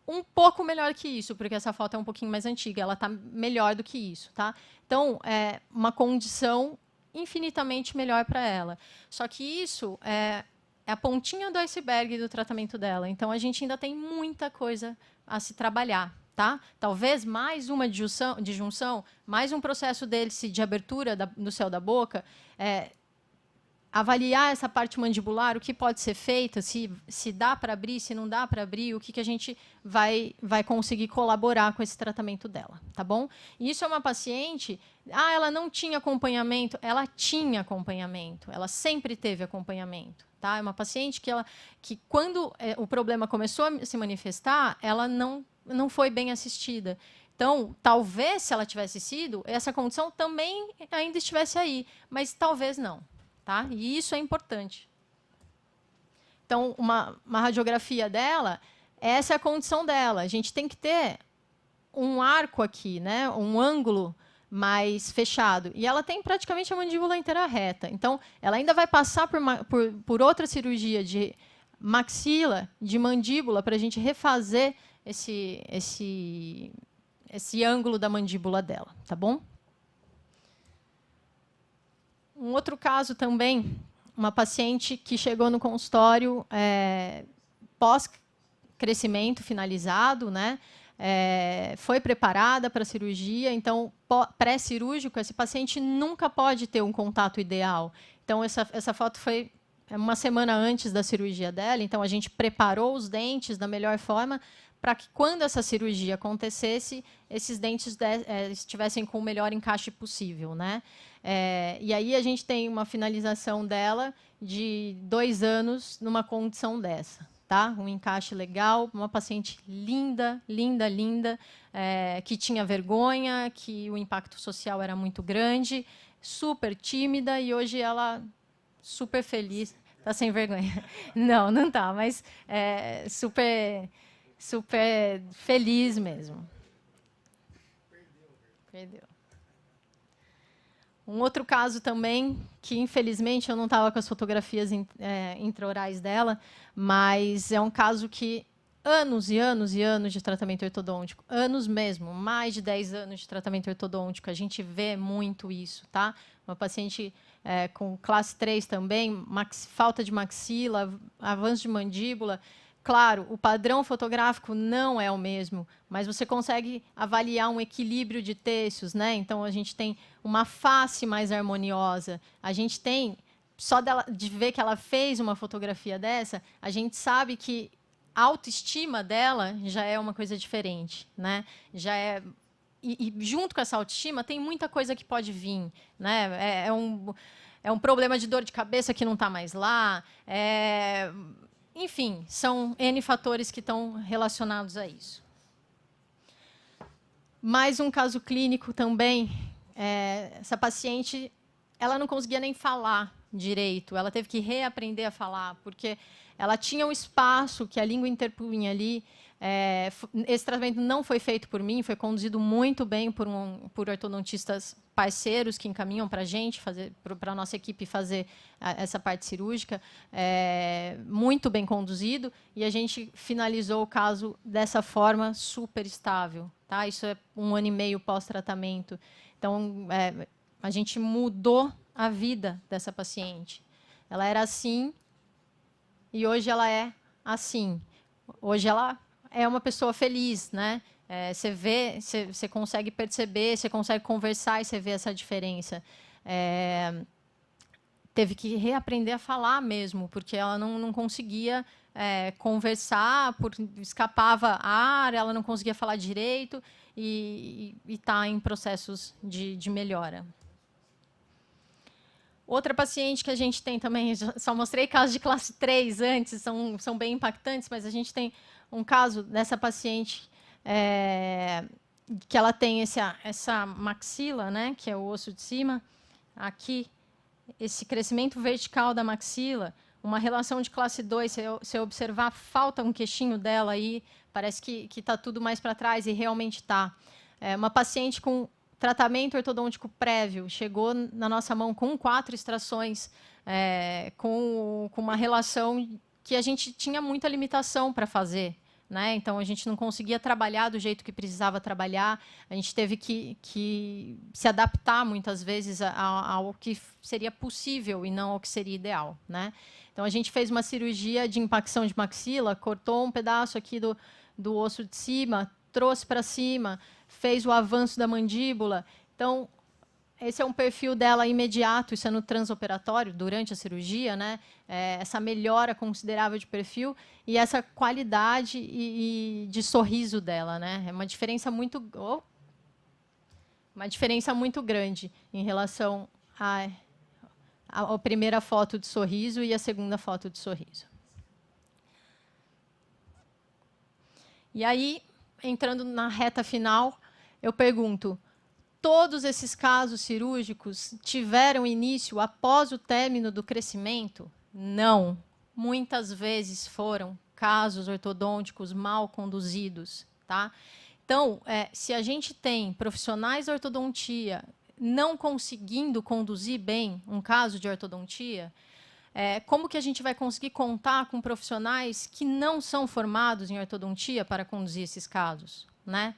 um pouco melhor que isso, porque essa foto é um pouquinho mais antiga, ela está melhor do que isso. Tá? Então, é uma condição infinitamente melhor para ela. Só que isso é a pontinha do iceberg do tratamento dela. Então, a gente ainda tem muita coisa a se trabalhar. Tá? Talvez mais uma disjunção, mais um processo dele-se de abertura do céu da boca, avaliar essa parte mandibular, o que pode ser feito, se dá para abrir, se não dá para abrir, o que a gente vai conseguir colaborar com esse tratamento dela. Tá bom? E isso é uma paciente... ela não tinha acompanhamento. Ela tinha acompanhamento. Ela sempre teve acompanhamento. Tá? É uma paciente que quando o problema começou a se manifestar, ela não foi bem assistida. Então, talvez, se ela tivesse sido, essa condição também ainda estivesse aí, mas talvez não. Tá? E isso é importante. Então, uma radiografia dela, essa é a condição dela. A gente tem que ter um arco aqui, né? Um ângulo mais fechado. E ela tem praticamente a mandíbula inteira reta. Então, ela ainda vai passar por outra cirurgia de maxila, de mandíbula, para a gente refazer esse ângulo da mandíbula dela. Tá bom? Um outro caso também, uma paciente que chegou no consultório pós-crescimento finalizado, né? Foi preparada para a cirurgia, então, pré-cirúrgico, esse paciente nunca pode ter um contato ideal. Então, essa foto foi uma semana antes da cirurgia dela, então, a gente preparou os dentes da melhor forma para que, quando essa cirurgia acontecesse, esses dentes estivessem com o melhor encaixe possível. Né? E aí a gente tem uma finalização dela de 2 anos numa condição dessa. Tá? Um encaixe legal, uma paciente linda, linda, linda, que tinha vergonha, que o impacto social era muito grande, super tímida, e hoje ela super feliz. Está sem vergonha. Não está, mas super feliz mesmo. Perdeu. Um outro caso também, que infelizmente eu não estava com as fotografias intraorais dela, mas é um caso que anos e anos e anos de tratamento ortodôntico, anos mesmo, mais de 10 anos de tratamento ortodôntico, a gente vê muito isso. Tá? Uma paciente com classe 3 também, falta de maxila, avanço de mandíbula. Claro, o padrão fotográfico não é o mesmo, mas você consegue avaliar um equilíbrio de tecios, né? Então, a gente tem uma face mais harmoniosa. A gente tem, só de ver que ela fez uma fotografia dessa, a gente sabe que a autoestima dela já é uma coisa diferente, né? E junto com essa autoestima, tem muita coisa que pode vir, né? É um problema de dor de cabeça que não está mais lá, enfim, são N fatores que estão relacionados a isso. Mais um caso clínico também. Essa paciente, ela não conseguia nem falar direito. Ela teve que reaprender a falar, porque ela tinha um espaço que a língua interpunha ali. Esse tratamento não foi feito por mim, foi conduzido muito bem por ortodontistas parceiros que encaminham para a gente, para a nossa equipe fazer essa parte cirúrgica, muito bem conduzido, e a gente finalizou o caso dessa forma super estável. Tá? Isso é 1 ano e meio pós-tratamento. Então, a gente mudou a vida dessa paciente. Ela era assim e hoje ela é assim. Hoje ela é uma pessoa feliz, né? Você vê, você consegue perceber, você consegue conversar e você vê essa diferença. Teve que reaprender a falar mesmo, porque ela não conseguia conversar, escapava ar, ela não conseguia falar direito e está em processos de melhora. Outra paciente que a gente tem também, só mostrei casos de classe 3 antes, são bem impactantes, mas a gente tem um caso dessa paciente que ela tem essa maxila, né, que é o osso de cima, aqui, esse crescimento vertical da maxila, uma relação de classe 2, se você observar, falta um queixinho dela aí, parece que está tudo mais para trás, e realmente está. Uma paciente com tratamento ortodôntico prévio, chegou na nossa mão com 4 extrações, com uma relação que a gente tinha muita limitação para fazer. né? Então, a gente não conseguia trabalhar do jeito que precisava trabalhar, a gente teve que se adaptar, muitas vezes, ao que seria possível e não ao que seria ideal, né? Então, a gente fez uma cirurgia de impacção de maxila, cortou um pedaço aqui do osso de cima, trouxe para cima, fez o avanço da mandíbula. Então, esse é um perfil dela imediato, isso é no transoperatório, durante a cirurgia, né? Essa melhora considerável de perfil e essa qualidade e de sorriso dela, né? É uma diferença muito grande em relação à primeira foto de sorriso e a segunda foto de sorriso. E aí, entrando na reta final, eu pergunto: todos esses casos cirúrgicos tiveram início após o término do crescimento? Não. Muitas vezes foram casos ortodônticos mal conduzidos, tá? Então, se a gente tem profissionais da ortodontia não conseguindo conduzir bem um caso de ortodontia, como que a gente vai conseguir contar com profissionais que não são formados em ortodontia para conduzir esses casos, né?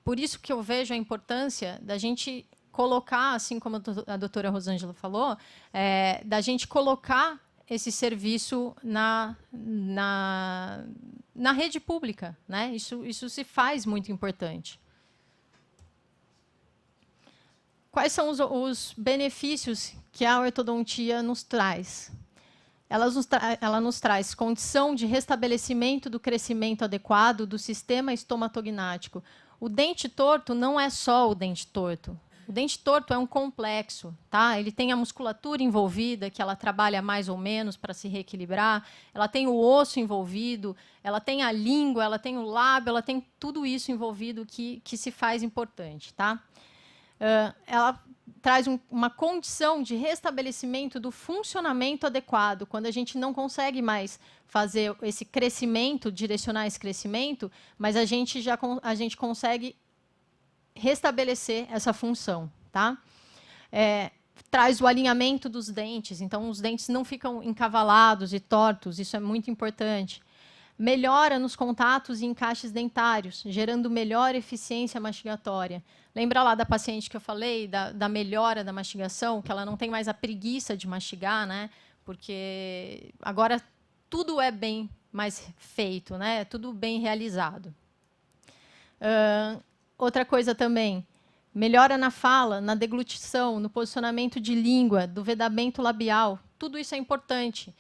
Por isso que eu vejo a importância da gente colocar, assim como a doutora Rosângela falou, da gente colocar esse serviço na rede pública, né? Isso se faz muito importante. Quais são os benefícios que a ortodontia nos traz? Ela nos traz condição de restabelecimento do crescimento adequado do sistema estomatognático. O dente torto não é só o dente torto. O dente torto é um complexo, tá? Ele tem a musculatura envolvida, que ela trabalha mais ou menos para se reequilibrar. Ela tem o osso envolvido, ela tem a língua, ela tem o lábio, ela tem tudo isso envolvido que se faz importante, tá? Ela traz uma condição de restabelecimento do funcionamento adequado. Quando a gente não consegue mais fazer esse crescimento, direcionar esse crescimento, mas a gente consegue restabelecer essa função, tá? Traz o alinhamento dos dentes, então os dentes não ficam encavalados e tortos, isso é muito importante. Melhora nos contatos e encaixes dentários, gerando melhor eficiência mastigatória. Lembra lá da paciente que eu falei, da melhora da mastigação, que ela não tem mais a preguiça de mastigar, né? Porque agora tudo é bem mais feito, né? Tudo bem realizado. Outra coisa também, melhora na fala, na deglutição, no posicionamento de língua, do vedamento labial. Tudo isso é importante.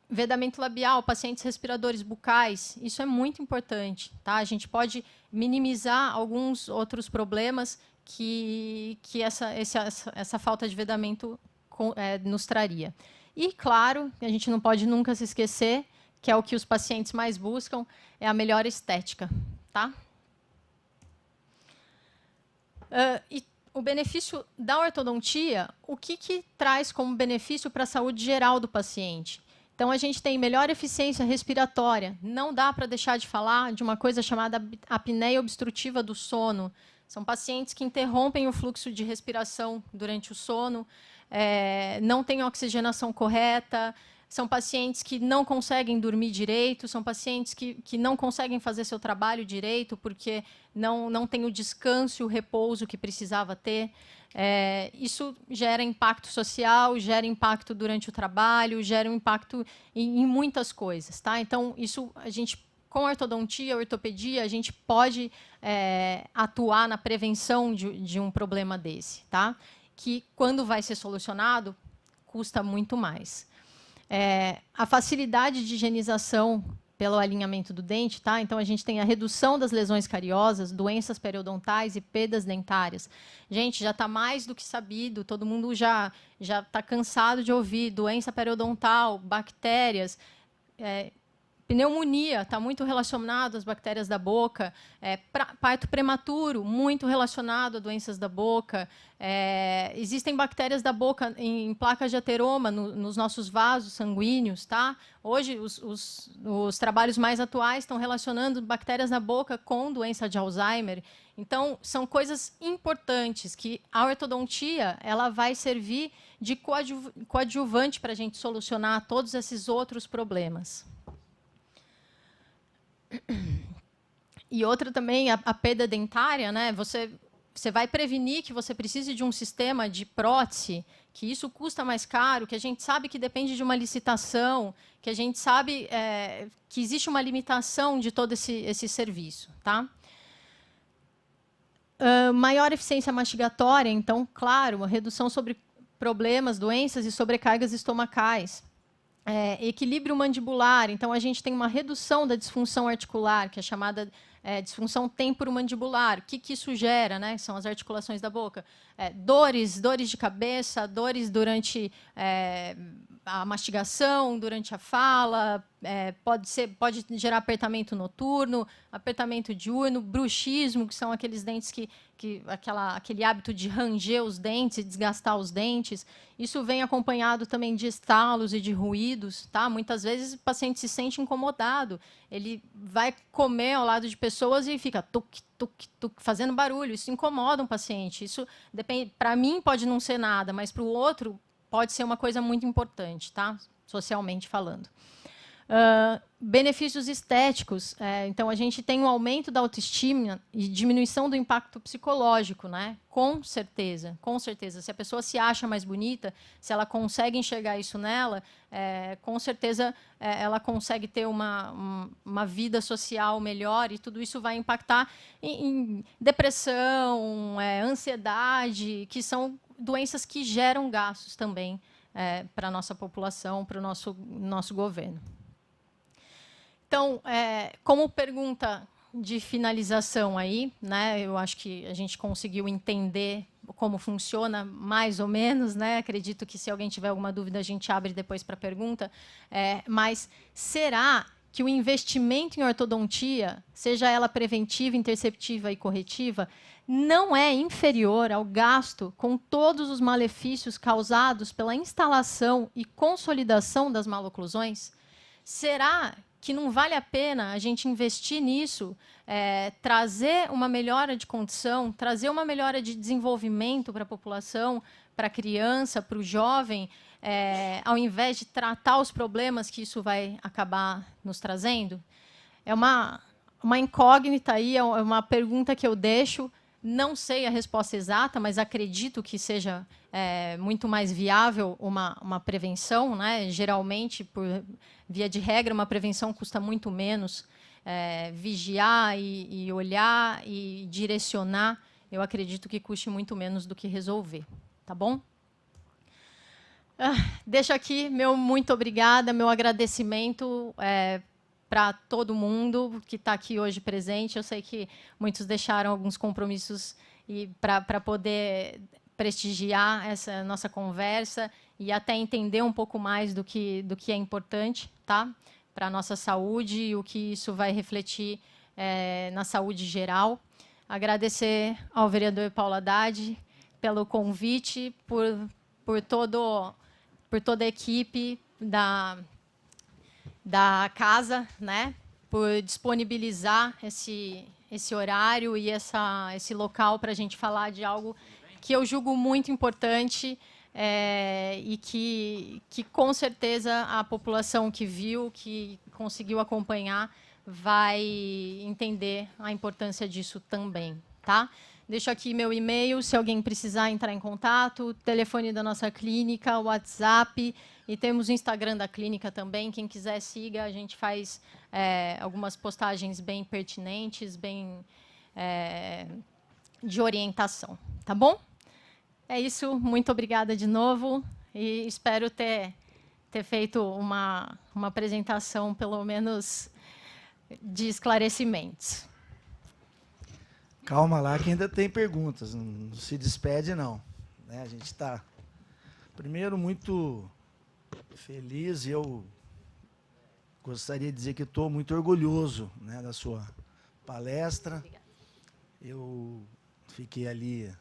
Vedamento labial, pacientes respiradores bucais, isso é muito importante, tá? A gente pode minimizar alguns outros problemas que essa falta de vedamento nos traria. E, claro, a gente não pode nunca se esquecer que é o que os pacientes mais buscam, é a melhor estética, tá? E o benefício da ortodontia, o que traz como benefício para a saúde geral do paciente? Então, a gente tem melhor eficiência respiratória. Não dá para deixar de falar de uma coisa chamada apneia obstrutiva do sono. São pacientes que interrompem o fluxo de respiração durante o sono, não têm oxigenação correta, são pacientes que não conseguem dormir direito, são pacientes que não conseguem fazer seu trabalho direito porque não têm o descanso e o repouso que precisava ter. Isso gera impacto social, gera impacto durante o trabalho, gera um impacto em muitas coisas, tá? Então, isso a gente, com a ortodontia, a ortopedia, a gente pode atuar na prevenção de um problema desse, tá? Que, quando vai ser solucionado, custa muito mais. A facilidade de higienização pelo alinhamento do dente, tá? Então, a gente tem a redução das lesões cariosas, doenças periodontais e perdas dentárias. Gente, já está mais do que sabido, todo mundo já está cansado de ouvir doença periodontal, bactérias, pneumonia está muito relacionado às bactérias da boca, parto prematuro, muito relacionado a doenças da boca. Existem bactérias da boca em placas de ateroma nos nossos vasos sanguíneos, tá? Hoje, os trabalhos mais atuais estão relacionando bactérias na boca com doença de Alzheimer. Então, são coisas importantes que a ortodontia ela vai servir de coadjuvante para a gente solucionar todos esses outros problemas. E outra também, a perda dentária, né? Você vai prevenir que você precise de um sistema de prótese, que isso custa mais caro, que a gente sabe que depende de uma licitação, que a gente sabe que existe uma limitação de todo esse serviço. Tá? Maior eficiência mastigatória, então, claro, uma redução sobre problemas, doenças e sobrecargas estomacais. Equilíbrio mandibular, então a gente tem uma redução da disfunção articular, que é chamada disfunção temporomandibular. O que isso gera? Né? São as articulações da boca. Dores de cabeça, dores durante a mastigação, durante a fala, pode gerar apertamento noturno, apertamento diurno, bruxismo, que são aqueles dentes aquele hábito de ranger os dentes e desgastar os dentes. Isso vem acompanhado também de estalos e de ruídos. Tá? Muitas vezes o paciente se sente incomodado. Ele vai comer ao lado de pessoas e fica tuc, tuc, tuc, fazendo barulho. Isso incomoda um paciente. Isso depende. Para mim pode não ser nada, mas para o outro pode ser uma coisa muito importante, tá? Socialmente falando. Benefícios estéticos. Então, a gente tem um aumento da autoestima e diminuição do impacto psicológico, né? Com certeza, com certeza. Se a pessoa se acha mais bonita, se ela consegue enxergar isso nela, com certeza ela consegue ter uma vida social melhor, e tudo isso vai impactar em depressão, ansiedade, que são doenças que geram gastos também para a nossa população, para o nosso governo. Então, como pergunta de finalização aí, né, eu acho que a gente conseguiu entender como funciona, mais ou menos, né? Acredito que se alguém tiver alguma dúvida, a gente abre depois para a pergunta. Mas será que o investimento em ortodontia, seja ela preventiva, interceptiva e corretiva, não é inferior ao gasto com todos os malefícios causados pela instalação e consolidação das maloclusões? Será que não vale a pena a gente investir nisso, trazer uma melhora de condição, trazer uma melhora de desenvolvimento para a população, para a criança, para o jovem, ao invés de tratar os problemas que isso vai acabar nos trazendo? É uma incógnita aí, é uma pergunta que eu deixo. Não sei a resposta exata, mas acredito que seja muito mais viável uma prevenção, né? Geralmente, por via de regra, uma prevenção custa muito menos. Vigiar e olhar e direcionar, eu acredito que custe muito menos do que resolver. Tá bom? Deixo aqui meu muito obrigada, meu agradecimento para todo mundo que está aqui hoje presente. Eu sei que muitos deixaram alguns compromissos para poder prestigiar essa nossa conversa e até entender um pouco mais do que é importante, tá? Para a nossa saúde e o que isso vai refletir na saúde geral. Agradecer ao vereador Paulo Haddad pelo convite, por toda a equipe da casa, né, por disponibilizar esse horário e esse local para a gente falar de algo que eu julgo muito importante e que com certeza a população que viu, que conseguiu acompanhar, vai entender a importância disso também, tá? Deixo aqui meu e-mail, se alguém precisar entrar em contato, telefone da nossa clínica, WhatsApp, e temos o Instagram da clínica também. Quem quiser, siga. A gente faz algumas postagens bem pertinentes, bem de orientação. Tá bom? É isso. Muito obrigada de novo. E espero ter feito uma apresentação, pelo menos, de esclarecimentos. Calma lá, que ainda tem perguntas. Não se despede, não. A gente está, primeiro, muito feliz. Eu gostaria de dizer que estou muito orgulhoso, né, da sua palestra. Obrigada. Eu fiquei ali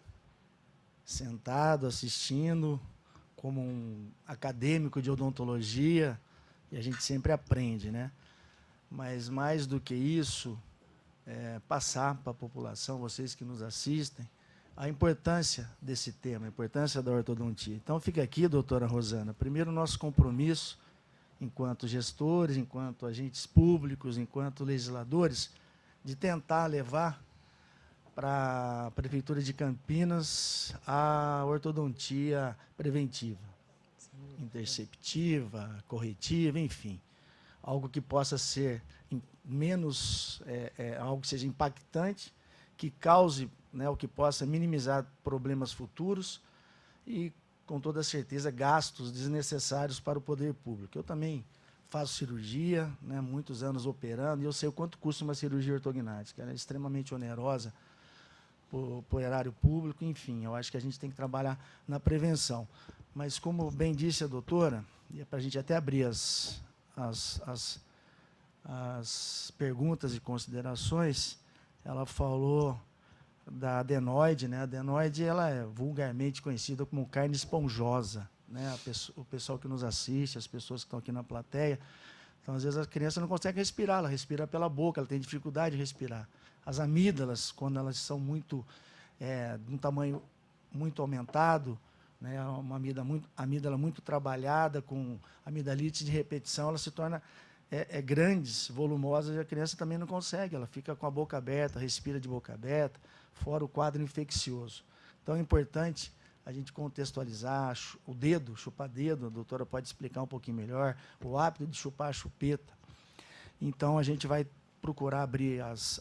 sentado, assistindo, como um acadêmico de odontologia, e a gente sempre aprende, né? Mas, mais do que isso, passar para a população, vocês que nos assistem, a importância desse tema, a importância da ortodontia. Então, fica aqui, doutora Rosana, primeiro, nosso compromisso enquanto gestores, enquanto agentes públicos, enquanto legisladores, de tentar levar para a Prefeitura de Campinas a ortodontia preventiva, interceptiva, corretiva, enfim. Algo que possa ser menos, algo que seja impactante, que cause, né, o que possa minimizar problemas futuros e, com toda certeza, gastos desnecessários para o poder público. Eu também faço cirurgia, né, muitos anos operando, e eu sei o quanto custa uma cirurgia ortognática. Ela é extremamente onerosa para o erário público, enfim, eu acho que a gente tem que trabalhar na prevenção. Mas, como bem disse a doutora, e é para a gente até abrir as perguntas e considerações, ela falou da adenoide, né? A adenoide, ela é vulgarmente conhecida como carne esponjosa, né? O pessoal que nos assiste, as pessoas que estão aqui na plateia, então, às vezes, a criança não consegue respirar, ela respira pela boca, ela tem dificuldade de respirar. As amígdalas, quando elas são muito, de um tamanho muito aumentado, né, uma amígdala muito trabalhada, com amidalite de repetição, ela se torna grandes, volumosas, e a criança também não consegue, ela fica com a boca aberta, respira de boca aberta, fora o quadro infeccioso. Então, é importante a gente contextualizar o dedo, chupar dedo, a doutora pode explicar um pouquinho melhor, o hábito de chupar a chupeta. Então, a gente vai procurar abrir as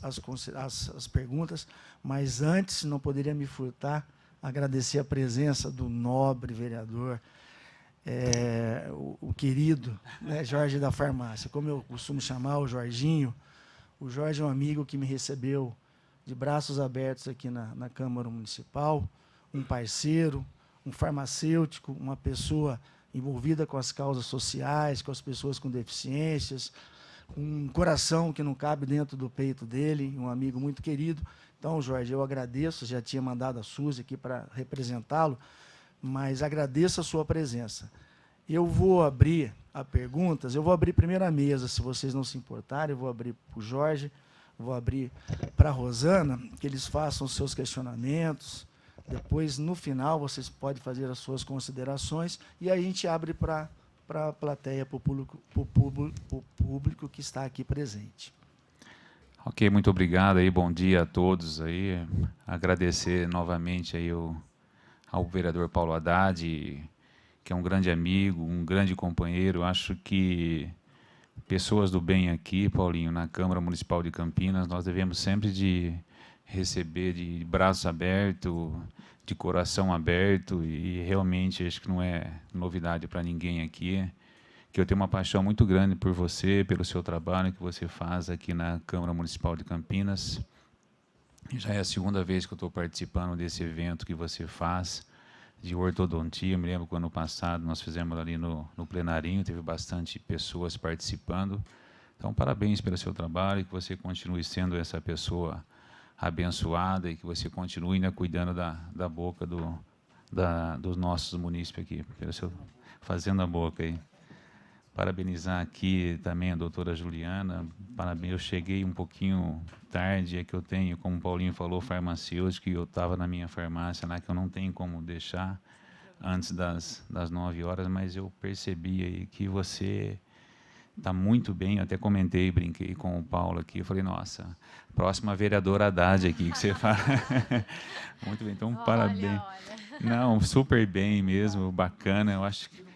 perguntas, mas antes, não poderia me furtar, agradecer a presença do nobre vereador, o querido, né, Jorge da Farmácia, como eu costumo chamar o Jorginho. O Jorge é um amigo que me recebeu de braços abertos aqui na Câmara Municipal, um parceiro, um farmacêutico, uma pessoa envolvida com as causas sociais, com as pessoas com deficiências, um coração que não cabe dentro do peito dele, um amigo muito querido. Então, Jorge, eu agradeço, já tinha mandado a Suzy aqui para representá-lo, mas agradeço a sua presença. Eu vou abrir a perguntas, eu vou abrir primeiro a mesa, se vocês não se importarem, eu vou abrir para o Jorge, vou abrir para a Rosana, que eles façam os seus questionamentos, depois, no final, vocês podem fazer as suas considerações, e aí a gente abre para a plateia, para o público que está aqui presente. Ok, muito obrigado aí, bom dia a todos aí. Agradecer novamente aí ao vereador Paulo Haddad, que é um grande amigo, um grande companheiro. Acho que pessoas do bem aqui, Paulinho, na Câmara Municipal de Campinas, nós devemos sempre de receber de braços abertos, de coração aberto, e realmente acho que não é novidade para ninguém aqui, que eu tenho uma paixão muito grande por você, pelo seu trabalho que você faz aqui na Câmara Municipal de Campinas. Já é a segunda vez que eu estou participando desse evento que você faz, de ortodontia. Eu me lembro que ano passado nós fizemos ali no plenarinho, teve bastante pessoas participando. Então, parabéns pelo seu trabalho, que você continue sendo essa pessoa abençoada e que você continue, né, cuidando da boca dos nossos munícipes aqui, pelo seu, fazendo a boca aí. Parabenizar aqui também a doutora Juliana, parabéns, eu cheguei um pouquinho tarde, é que eu tenho, como o Paulinho falou, farmacêutico, e eu estava na minha farmácia lá, que eu não tenho como deixar antes das 9 horas, mas eu percebi aí que você está muito bem, eu até comentei, brinquei com o Paulo aqui, eu falei, nossa, próxima vereadora Haddad aqui, que você fala. Muito bem, então, parabéns. Olha. Não, super bem mesmo, bacana, eu acho que...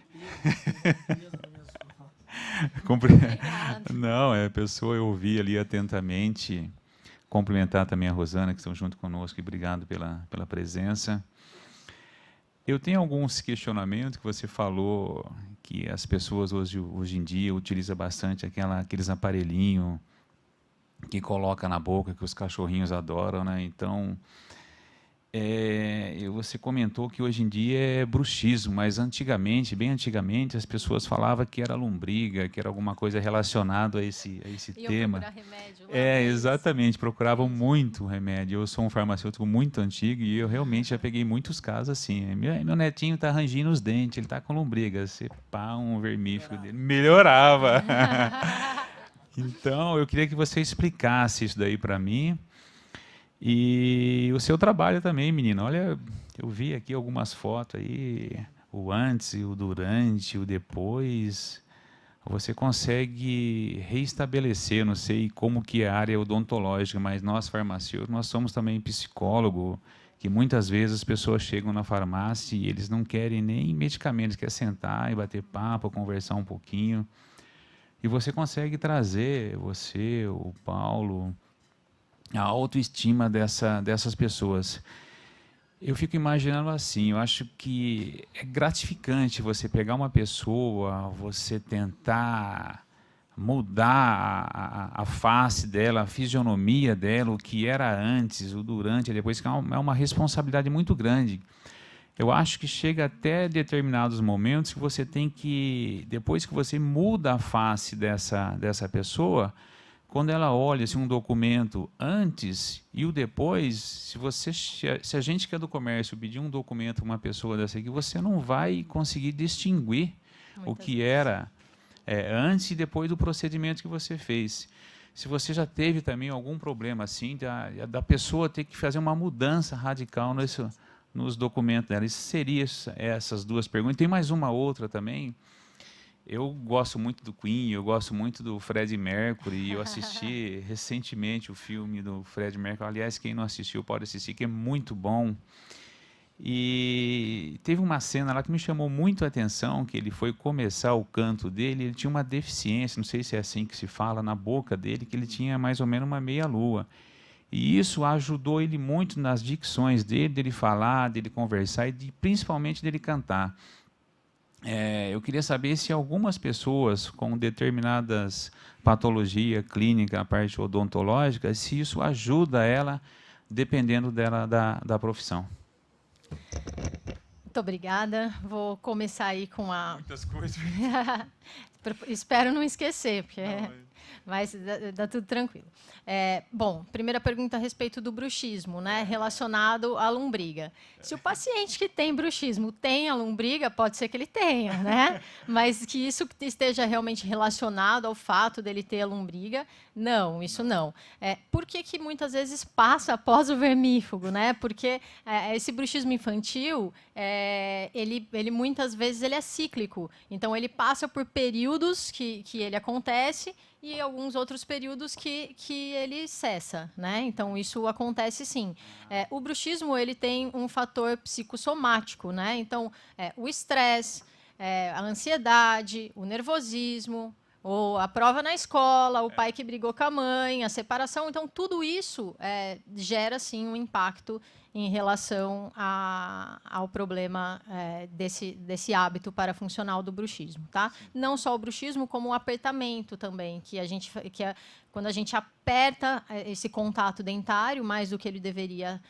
Não, a pessoa, eu ouvi ali atentamente, cumprimentar também a Rosana, que estão junto conosco, e obrigado pela presença. Eu tenho alguns questionamentos que você falou, que as pessoas hoje em dia utilizam bastante aqueles aparelhinhos que coloca na boca, que os cachorrinhos adoram, né? Então, você comentou que hoje em dia é bruxismo, mas antigamente, bem antigamente, as pessoas falavam que era lombriga, que era alguma coisa relacionada a esse tema. Procurar remédio lá, Exatamente, procuravam muito remédio. Eu sou um farmacêutico muito antigo e eu realmente já peguei muitos casos assim. Meu netinho está rangindo os dentes, ele está com lombriga. Você pá, um vermífugo dele. Melhorava. Então, eu queria que você explicasse isso daí para mim. E o seu trabalho também, menina. Olha, eu vi aqui algumas fotos aí, o antes, o durante, o depois. você consegue reestabelecer, não sei como que é a área odontológica, mas nós farmacêuticos, nós somos também psicólogo, que muitas vezes as pessoas chegam na farmácia e eles não querem nem medicamentos, querem sentar e bater papo, conversar um pouquinho. E você consegue trazer, você, o Paulo, a autoestima dessas pessoas. Eu fico imaginando assim, eu acho que é gratificante você pegar uma pessoa, você tentar mudar a face dela, a fisionomia dela, o que era antes, o durante e depois, que é uma responsabilidade muito grande. Eu acho que chega até determinados momentos que você tem que, depois que você muda a face dessa pessoa, quando ela olha assim, um documento antes e o depois, se a gente que é do comércio pedir um documento para uma pessoa dessa aqui, você não vai conseguir distinguir o que era antes e depois do procedimento que você fez. Se você já teve também algum problema assim, da pessoa ter que fazer uma mudança radical nos documentos dela. Isso seria essas duas perguntas. Tem mais uma outra também. Eu gosto muito do Queen, eu gosto muito do Freddie Mercury. Eu assisti recentemente o filme do Freddie Mercury. Aliás, quem não assistiu pode assistir, que é muito bom. E teve uma cena lá que me chamou muito a atenção, que ele foi começar o canto dele, ele tinha uma deficiência, não sei se é assim que se fala, na boca dele, que ele tinha mais ou menos uma meia-lua. E isso ajudou ele muito nas dicções dele falar, dele conversar e principalmente dele cantar. Eu queria saber se algumas pessoas com determinadas patologias clínicas, a parte odontológica, se isso ajuda ela, dependendo dela da profissão. Muito obrigada. Vou começar aí com Muitas coisas. Espero não esquecer, porque mas dá tudo tranquilo. Bom, primeira pergunta a respeito do bruxismo, né, relacionado à lombriga. Se o paciente que tem bruxismo tem a lombriga, pode ser que ele tenha, né? Mas que isso esteja realmente relacionado ao fato dele ter a lombriga, não, isso não. Por que muitas vezes passa após o vermífugo, né? Porque esse bruxismo infantil, ele muitas vezes ele é cíclico. Então, ele passa por períodos que ele acontece e alguns outros períodos que ele cessa, né? Então, isso acontece sim. O bruxismo, ele tem um fator psicossomático, né? Então, o estresse, a ansiedade, o nervosismo, ou a prova na escola, o pai que brigou com a mãe, a separação. Então, tudo isso gera, sim, um impacto em relação ao problema desse hábito parafuncional do bruxismo. Tá? Não só o bruxismo, como o apertamento também, quando a gente aperta esse contato dentário, mais do que ele deveria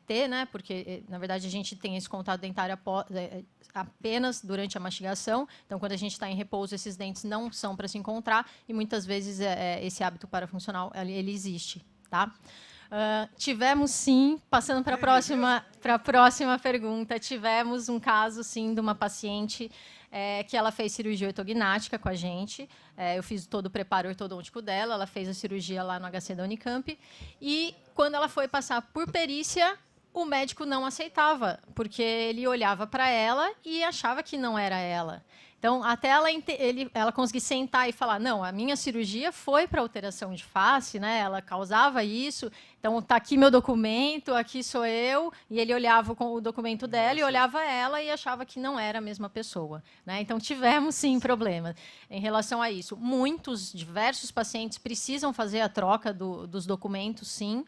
ter, né? Porque, na verdade, a gente tem esse contato dentário apenas durante a mastigação. Então, quando a gente está em repouso, esses dentes não são para se encontrar e, muitas vezes, esse hábito parafuncional ele existe. Tá? Tivemos, sim, passando para a próxima pergunta, tivemos um caso, sim, de uma paciente que ela fez cirurgia ortognática com a gente. Eu fiz todo o preparo ortodôntico dela, ela fez a cirurgia lá no HC da Unicamp. E, quando ela foi passar por perícia, o médico não aceitava, porque ele olhava para ela e achava que não era ela. Então, até ela conseguir sentar e falar, não, a minha cirurgia foi para alteração de face, né? Ela causava isso, então está aqui meu documento, aqui sou eu, e ele olhava com o documento dela e olhava ela e achava que não era a mesma pessoa. Né? Então, tivemos, sim, problemas em relação a isso. Diversos pacientes precisam fazer a troca dos documentos, sim,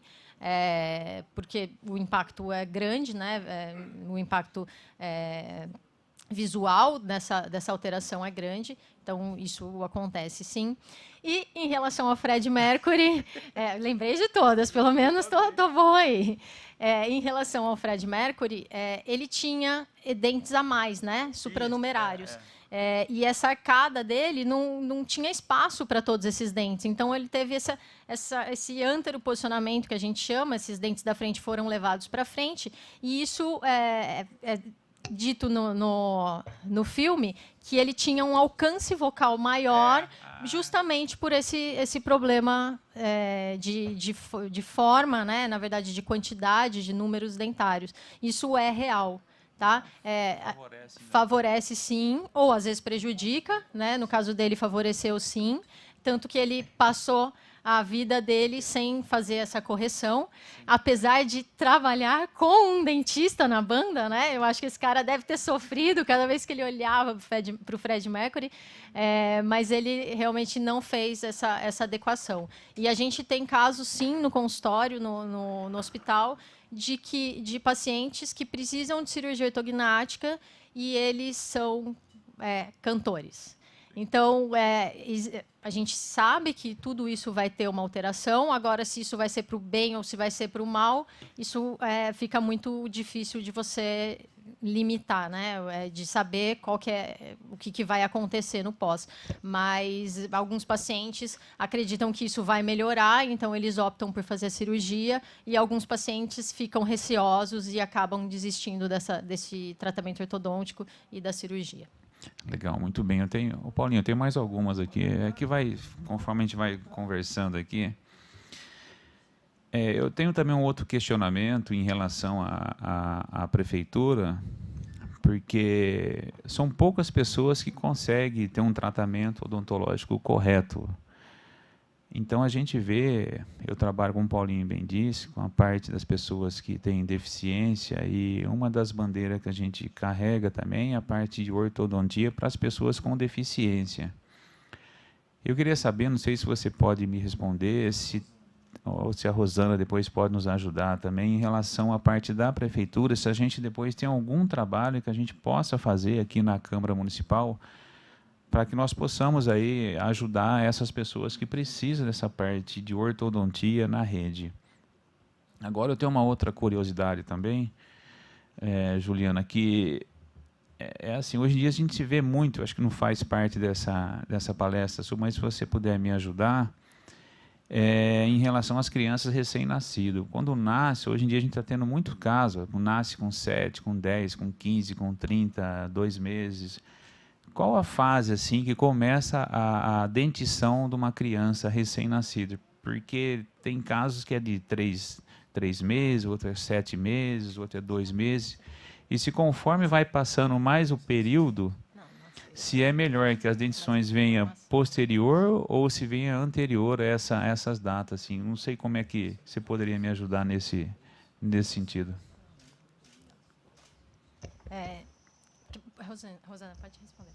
porque o impacto é grande, né? O impacto visual dessa alteração é grande, então isso acontece sim. E em relação ao Freddie Mercury, lembrei de todas, pelo menos tô bom aí. Em relação ao Freddie Mercury, ele tinha dentes a mais, né, supranumerários. E essa arcada dele não tinha espaço para todos esses dentes. Então, ele teve esse anteroposicionamento, que a gente chama, esses dentes da frente foram levados para frente, e isso dito no filme, que ele tinha um alcance vocal maior, justamente por esse problema de forma, né? Na verdade, de quantidade de números dentários. Isso é real. Tá? Favorece sim, ou às vezes prejudica, né? No caso dele, favoreceu sim, tanto que ele passou a vida dele sem fazer essa correção, apesar de trabalhar com um dentista na banda, né? Eu acho que esse cara deve ter sofrido cada vez que ele olhava para o Fred Mercury, mas ele realmente não fez essa adequação. E a gente tem casos, sim, no consultório, no hospital, de pacientes que precisam de cirurgia ortognática e eles são cantores. Então, a gente sabe que tudo isso vai ter uma alteração. Agora, se isso vai ser para o bem ou se vai ser para o mal, isso fica muito difícil de você limitar, né? De saber o que vai acontecer no pós. Mas alguns pacientes acreditam que isso vai melhorar, então eles optam por fazer a cirurgia, e alguns pacientes ficam receosos e acabam desistindo desse tratamento ortodôntico e da cirurgia. Legal, muito bem. Paulinho, eu tenho mais algumas aqui. Conforme a gente vai conversando aqui, eu tenho também um outro questionamento em relação à prefeitura, porque são poucas pessoas que conseguem ter um tratamento odontológico correto. Então, a gente vê, eu trabalho, como o Paulinho bem disse, com a parte das pessoas que têm deficiência, e uma das bandeiras que a gente carrega também é a parte de ortodontia para as pessoas com deficiência. Eu queria saber, não sei se você pode me responder, ou se a Rosana depois pode nos ajudar também, em relação à parte da prefeitura, se a gente depois tem algum trabalho que a gente possa fazer aqui na Câmara Municipal, para que nós possamos aí ajudar essas pessoas que precisam dessa parte de ortodontia na rede. Agora, eu tenho uma outra curiosidade também, Juliana, que assim, hoje em dia a gente se vê muito, acho que não faz parte dessa palestra, mas se você puder me ajudar, em relação às crianças recém-nascidas. Quando nasce, hoje em dia a gente está tendo muito caso, nasce com 7, com 10, com 15, com 30, 2 meses... Qual a fase assim que começa a dentição de uma criança recém-nascida? Porque tem casos que é de 3 meses, outro é 7 meses, outro é 2 meses. E se conforme vai passando mais o período, se é melhor que as dentições venham posterior ou se venha anterior a essas datas. Assim. Não sei como é que você poderia me ajudar nesse sentido. Rosana, pode responder.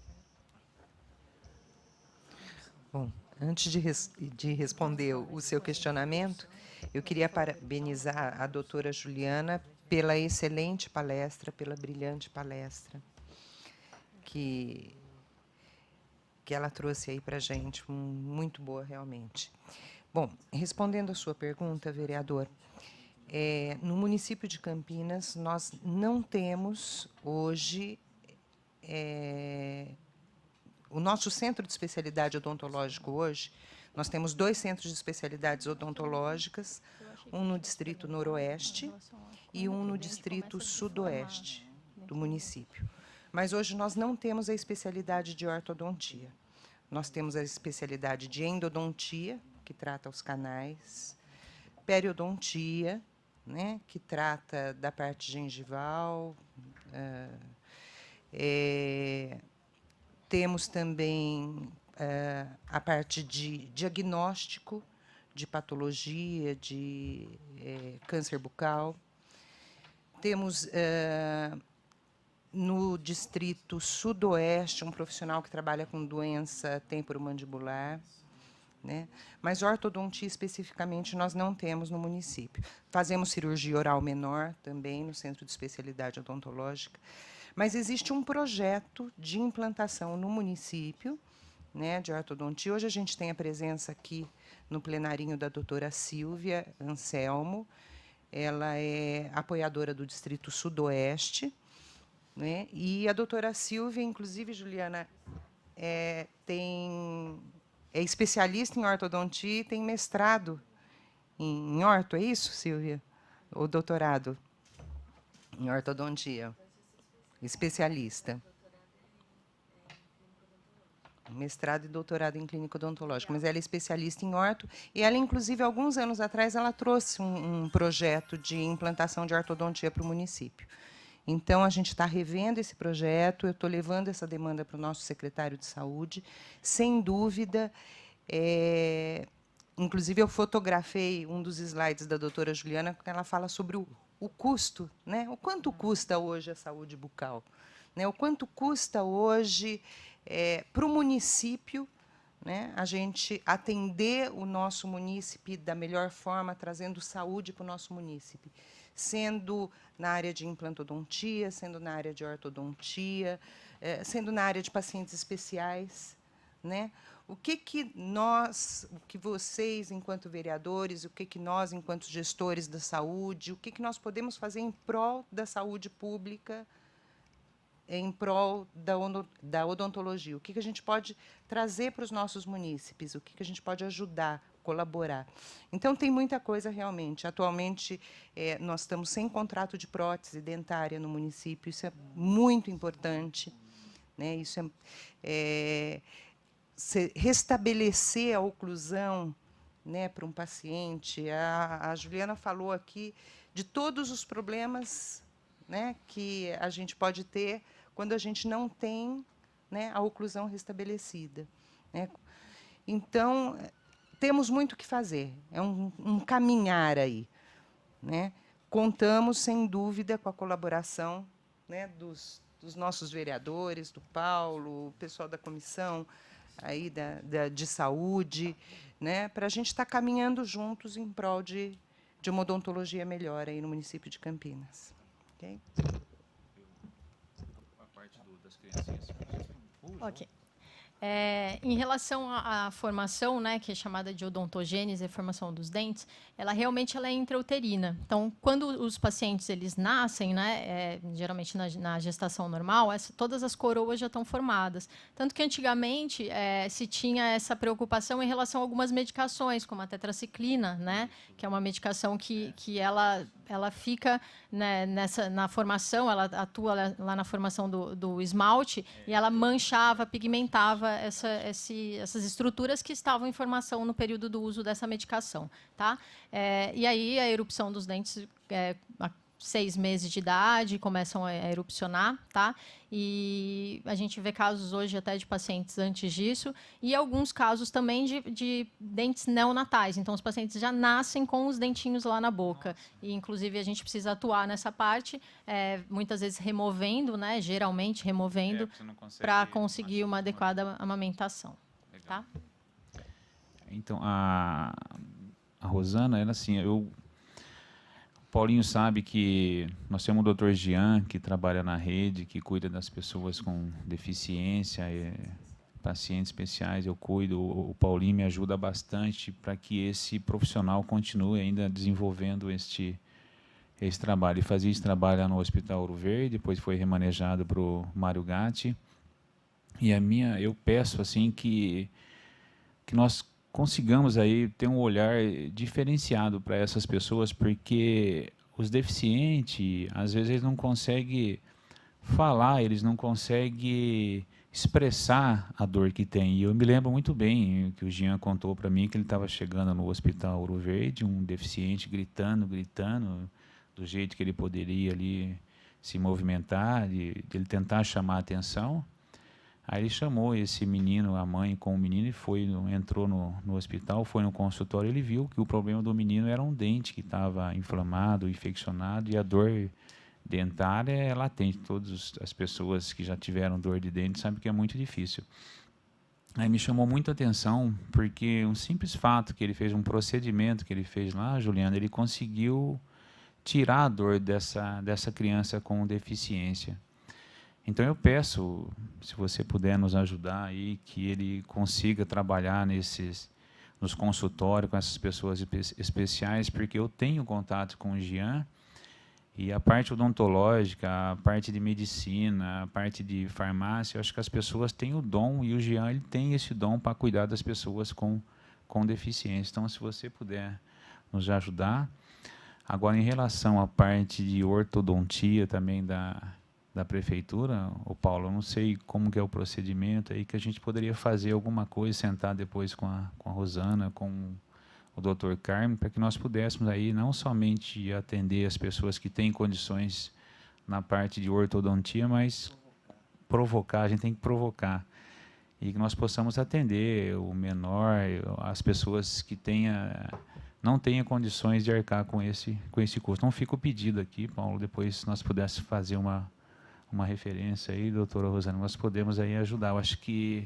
Bom, antes de responder o seu questionamento, eu queria parabenizar a doutora Juliana pela excelente palestra, pela brilhante palestra que ela trouxe aí para a gente, muito boa, realmente. Bom, respondendo a sua pergunta, vereador, no município de Campinas, nós não temos hoje o nosso centro de especialidade odontológico hoje, nós temos 2 centros de especialidades odontológicas, um no distrito noroeste e um no distrito sudoeste do município. Mas hoje nós não temos a especialidade de ortodontia. Nós temos a especialidade de endodontia, que trata os canais, periodontia, né, que trata da parte gengival, temos também a parte de diagnóstico de patologia, de câncer bucal. Temos no distrito sudoeste um profissional que trabalha com doença temporomandibular, né? Mas ortodontia especificamente nós não temos no município. Fazemos cirurgia oral menor também no Centro de Especialidade Odontológica. Mas existe um projeto de implantação no município, né, de ortodontia. Hoje a gente tem a presença aqui no plenarinho da doutora Silvia Anselmo. Ela é apoiadora do Distrito Sudoeste, né, e a doutora Silvia, inclusive, Juliana, é especialista em ortodontia e tem mestrado em orto, é isso, Silvia? Ou doutorado em ortodontia? Especialista. Mestrado e doutorado em clínica odontológica, mas ela é especialista em orto, e ela, inclusive, alguns anos atrás, ela trouxe um projeto de implantação de ortodontia para o município. Então, a gente está revendo esse projeto, eu estou levando essa demanda para o nosso secretário de Saúde. Sem dúvida, inclusive, eu fotografei um dos slides da doutora Juliana, que ela fala sobre o custo, né? O quanto custa hoje a saúde bucal, né? O quanto custa hoje para o município, né, a gente atender o nosso munícipe da melhor forma, trazendo saúde para o nosso munícipe, sendo na área de implantodontia, sendo na área de ortodontia, sendo na área de pacientes especiais, né? O que vocês, enquanto vereadores, o que nós, enquanto gestores da saúde, o que nós podemos fazer em prol da saúde pública, em prol da odontologia? O que a gente pode trazer para os nossos munícipes? O que a gente pode ajudar, colaborar? Então, tem muita coisa, realmente. Atualmente, nós estamos sem contrato de prótese dentária no município. Isso é muito importante, né? Isso restabelecer a oclusão, né, para um paciente. A Juliana falou aqui de todos os problemas, né, que a gente pode ter quando a gente não tem, né, a oclusão restabelecida, né? Então, temos muito o que fazer, é um caminhar aí, né? Contamos, sem dúvida, com a colaboração, né, dos nossos vereadores, do Paulo, o pessoal da comissão aí de saúde, né, para a gente estar caminhando juntos em prol de uma odontologia melhor aí no município de Campinas. Okay? A parte das criancinhas. Ok. Em relação à formação, né, que é chamada de odontogênese, a formação dos dentes, ela realmente é intrauterina. Então, quando os pacientes eles nascem, né, geralmente na gestação normal, todas as coroas já estão formadas. Tanto que antigamente se tinha essa preocupação em relação a algumas medicações, como a tetraciclina, né, que é uma medicação que ela fica, né, na formação, ela atua lá na formação do esmalte e ela manchava, pigmentava essas estruturas que estavam em formação no período do uso dessa medicação, tá? E aí a erupção dos dentes a 6 meses de idade começam a erupcionar, tá? E a gente vê casos hoje até de pacientes antes disso e alguns casos também de dentes neonatais. Então, os pacientes já nascem com os dentinhos lá na boca. E, inclusive, a gente precisa atuar nessa parte, muitas vezes removendo, né? Geralmente removendo, para conseguir uma adequada amamentação. Tá? Então, a Rosana, ela assim, o Paulinho sabe que nós temos o Dr. Jean, que trabalha na rede, que cuida das pessoas com deficiência, pacientes especiais, eu cuido. O Paulinho me ajuda bastante para que esse profissional continue ainda desenvolvendo esse trabalho. Ele fazia esse trabalho lá no Hospital Ouro Verde, depois foi remanejado para o Mário Gatti. E eu peço assim que nós consigamos aí ter um olhar diferenciado para essas pessoas, porque os deficientes, às vezes, eles não conseguem falar, eles não conseguem expressar a dor que tem. E eu me lembro muito bem que o Jean contou para mim que ele estava chegando no Hospital Ouro Verde, um deficiente gritando, do jeito que ele poderia ali se movimentar, de ele tentar chamar a atenção. Aí ele chamou esse menino, a mãe com o menino, e entrou no hospital, foi no consultório, ele viu que o problema do menino era um dente que estava inflamado, infeccionado, e a dor dentária é latente. Todas as pessoas que já tiveram dor de dente sabem que é muito difícil. Aí me chamou muito a atenção, porque um simples fato que ele fez, um procedimento que ele fez lá, Juliana, ele conseguiu tirar a dor dessa criança com deficiência. Então eu peço, se você puder nos ajudar aí, que ele consiga trabalhar nos consultórios com essas pessoas especiais, porque eu tenho contato com o Jean, e a parte odontológica, a parte de medicina, a parte de farmácia, eu acho que as pessoas têm o dom, e o Jean ele tem esse dom para cuidar das pessoas com deficiência. Então, se você puder nos ajudar. Agora, em relação à parte de ortodontia também da prefeitura, o Paulo, eu não sei como que é o procedimento aí, que a gente poderia fazer alguma coisa, sentar depois com a Rosana, com o Dr. Carmen, para que nós pudéssemos aí não somente atender as pessoas que têm condições na parte de ortodontia, mas provocar, a gente tem que provocar. E que nós possamos atender o menor, as pessoas que não tenham condições de arcar com esse custo. Então, fica o pedido aqui, Paulo, depois se nós pudéssemos fazer uma referência aí, doutora Rosana, nós podemos aí ajudar. Eu acho que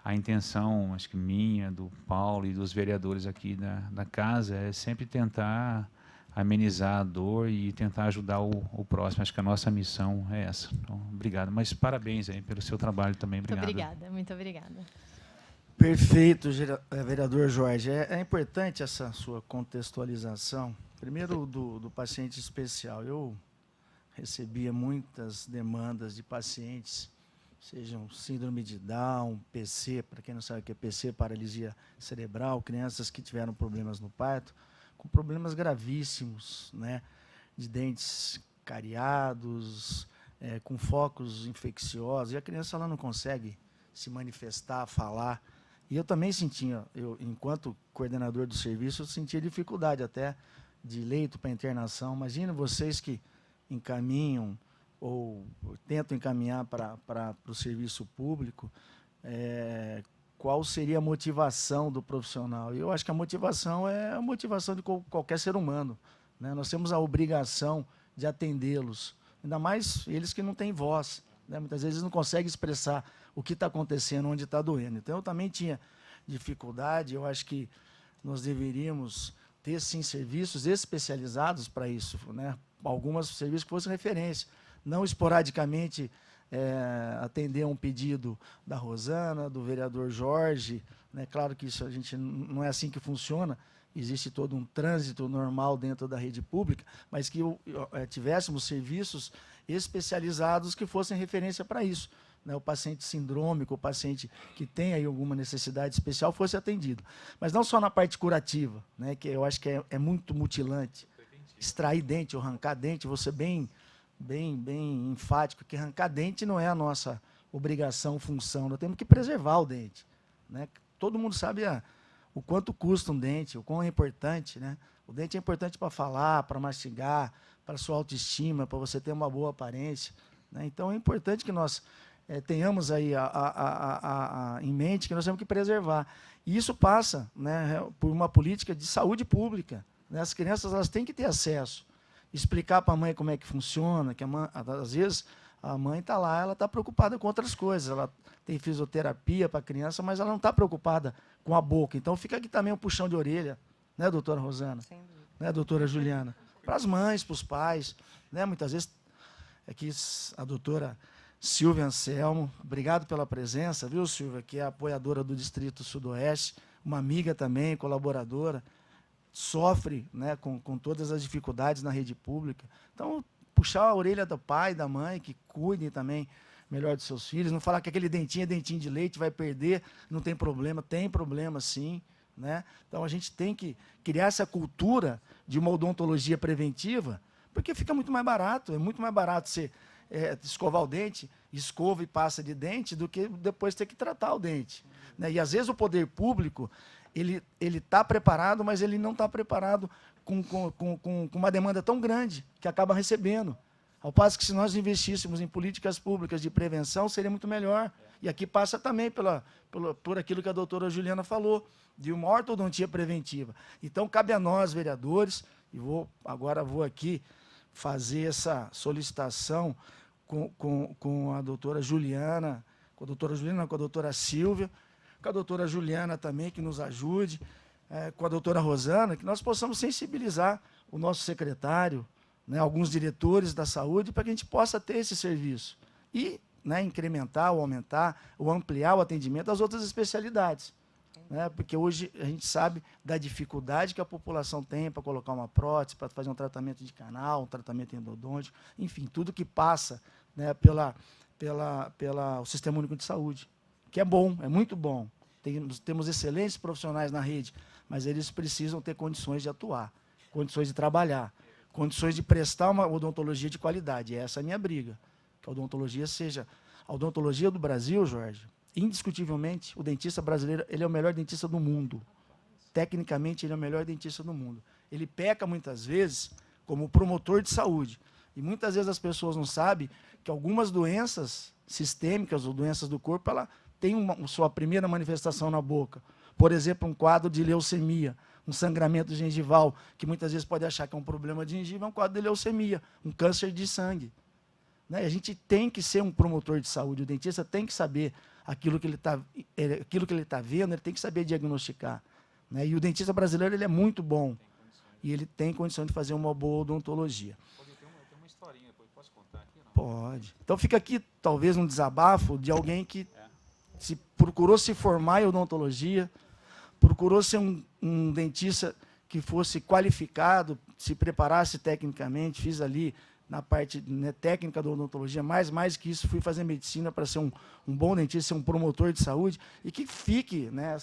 a intenção, acho que minha, do Paulo e dos vereadores aqui da casa é sempre tentar amenizar a dor e tentar ajudar o próximo. Acho que a nossa missão é essa. Então, obrigado. Mas parabéns aí pelo seu trabalho também. Obrigado. Muito obrigada. Perfeito, vereador Jorge. É importante essa sua contextualização. Primeiro, do paciente especial. Eu recebia muitas demandas de pacientes, sejam síndrome de Down, PC, para quem não sabe o que é PC, paralisia cerebral, crianças que tiveram problemas no parto, com problemas gravíssimos, né, de dentes cariados, com focos infecciosos, e a criança ela não consegue se manifestar, falar. E eu também sentia, enquanto coordenador do serviço, eu sentia dificuldade até de leito para internação. Imagina vocês que encaminham ou tentam encaminhar para o serviço público, qual seria a motivação do profissional. E eu acho que a motivação é a motivação de qualquer ser humano, né? Nós temos a obrigação de atendê-los, ainda mais eles que não têm voz, né? Muitas vezes não conseguem expressar o que está acontecendo, onde está doendo. Então, eu também tinha dificuldade, eu acho que nós deveríamos ter, sim, serviços especializados para isso, né? Alguns serviços que fossem referência, não esporadicamente atender um pedido da Rosana, do vereador Jorge, né? Claro que isso a gente não é assim que funciona, existe todo um trânsito normal dentro da rede pública, mas que tivéssemos serviços especializados que fossem referência para isso, né? O paciente sindrômico, o paciente que tem aí alguma necessidade especial fosse atendido. Mas não só na parte curativa, né? Que eu acho que é muito mutilante. Extrair dente ou arrancar dente, você bem enfático, que arrancar dente não é a nossa obrigação, função. Nós temos que preservar o dente, né? Todo mundo sabe o quanto custa um dente, o quão é importante, né? O dente é importante para falar, para mastigar, para a sua autoestima, para você ter uma boa aparência, né? Então, é importante que nós tenhamos aí em mente que nós temos que preservar. E isso passa, né, por uma política de saúde pública, né? As crianças elas têm que ter acesso. Explicar para a mãe como é que funciona, que às vezes a mãe está lá, ela está preocupada com outras coisas, ela tem fisioterapia para a criança, mas ela não está preocupada com a boca. Então, fica aqui também um puxão de orelha, né, doutora Rosana? Sem dúvida. Né, doutora Juliana? Para as mães, para os pais, né, muitas vezes, aqui a doutora Silvia Anselmo, obrigado pela presença, viu, Silvia, que é apoiadora do Distrito Sudoeste, uma amiga também, colaboradora, sofre, né, com todas as dificuldades na rede pública. Então, puxar a orelha do pai, da mãe, que cuidem também melhor dos seus filhos, não falar que aquele dentinho é dentinho de leite, vai perder, não tem problema sim, né? Então, a gente tem que criar essa cultura de uma odontologia preventiva, porque fica muito mais barato, é muito mais barato você escovar o dente, escova e passa de dente, do que depois ter que tratar o dente, né? E, às vezes, o poder público ele está preparado, mas ele não está preparado com uma demanda tão grande que acaba recebendo. Ao passo que, se nós investíssemos em políticas públicas de prevenção, seria muito melhor. E aqui passa também por aquilo que a doutora Juliana falou, de uma ortodontia preventiva. Então, cabe a nós, vereadores, e agora vou aqui fazer essa solicitação com a doutora Juliana, com a doutora Silvia, com a doutora Juliana também, que nos ajude, com a doutora Rosana, que nós possamos sensibilizar o nosso secretário, né, alguns diretores da saúde, para que a gente possa ter esse serviço. E, né, incrementar ou aumentar ou ampliar o atendimento das outras especialidades, né, porque hoje a gente sabe da dificuldade que a população tem para colocar uma prótese, para fazer um tratamento de canal, um tratamento endodôntico, enfim, tudo que passa, né, pelo Sistema Único de Saúde, que é bom, é muito bom. Temos excelentes profissionais na rede, mas eles precisam ter condições de atuar, condições de trabalhar, condições de prestar uma odontologia de qualidade. Essa é a minha briga, que a odontologia seja... A odontologia do Brasil, Jorge, indiscutivelmente, o dentista brasileiro ele é o melhor dentista do mundo. Tecnicamente, ele é o melhor dentista do mundo. Ele peca, muitas vezes, como promotor de saúde, E muitas vezes as pessoas não sabem que algumas doenças sistêmicas ou doenças do corpo, ela tem sua primeira manifestação na boca. Por exemplo, um quadro de leucemia, um sangramento gengival, que muitas vezes pode achar que é um problema de gengiva, é um quadro de leucemia, um câncer de sangue. Né? A gente tem que ser um promotor de saúde, o dentista tem que saber aquilo que ele está vendo, ele tem que saber diagnosticar. Né? E o dentista brasileiro ele é muito bom, e ele tem condição de fazer uma boa odontologia. Tem uma historinha, depois posso contar aqui? Não? Pode. Então fica aqui, talvez, um desabafo de alguém que procurou se formar em odontologia, procurou ser um dentista que fosse qualificado, se preparasse tecnicamente, fiz ali na parte, né, técnica da odontologia, mais que isso, fui fazer medicina para ser um bom dentista, ser um promotor de saúde, e que fique, né,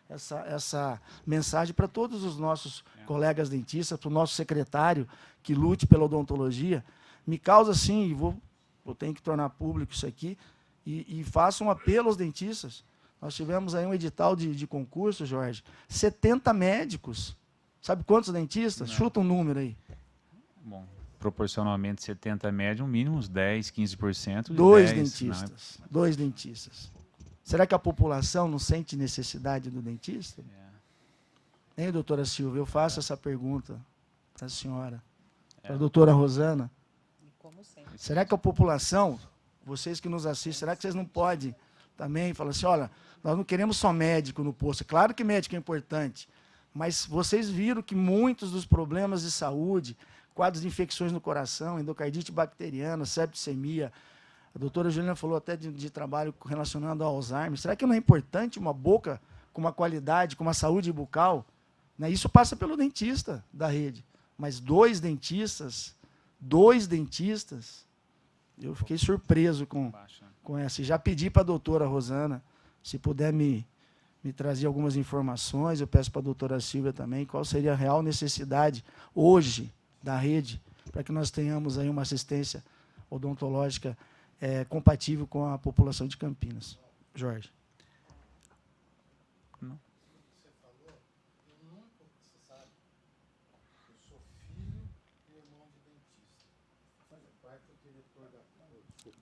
essa mensagem para todos os nossos colegas dentistas, para o nosso secretário que lute pela odontologia. Me causa, sim, e eu tenho que tornar público isso aqui, e faço um apelo aos dentistas. Nós tivemos aí um edital de concurso, Jorge, 70 médicos. Sabe quantos dentistas? Não. Chuta um número aí. Bom, proporcionalmente 70 médios, mínimo uns 10, 15%. Dois dentistas. Não. 2 dentistas. Será que a população não sente necessidade do dentista? Hein, doutora Silvia? Eu faço essa pergunta para a senhora, para a doutora Rosana. Será que a população, vocês que nos assistem, será que vocês não podem também falar assim, olha, nós não queremos só médico no posto. Claro que médico é importante, mas vocês viram que muitos dos problemas de saúde, quadros de infecções no coração, endocardite bacteriana, septicemia, a doutora Juliana falou até de trabalho relacionado ao Alzheimer. Será que não é importante uma boca com uma qualidade, com uma saúde bucal? Né? Isso passa pelo dentista da rede. Mas 2 dentistas, eu fiquei surpreso com essa. E já pedi para a doutora Rosana, se puder me trazer algumas informações, eu peço para a doutora Silvia também, qual seria a real necessidade hoje da rede, para que nós tenhamos aí uma assistência odontológica compatível com a população de Campinas. Jorge. Não. Você falou, eu nunca, você sabe, eu sou filho e irmão de dentista. Meu pai foi diretor da PUC.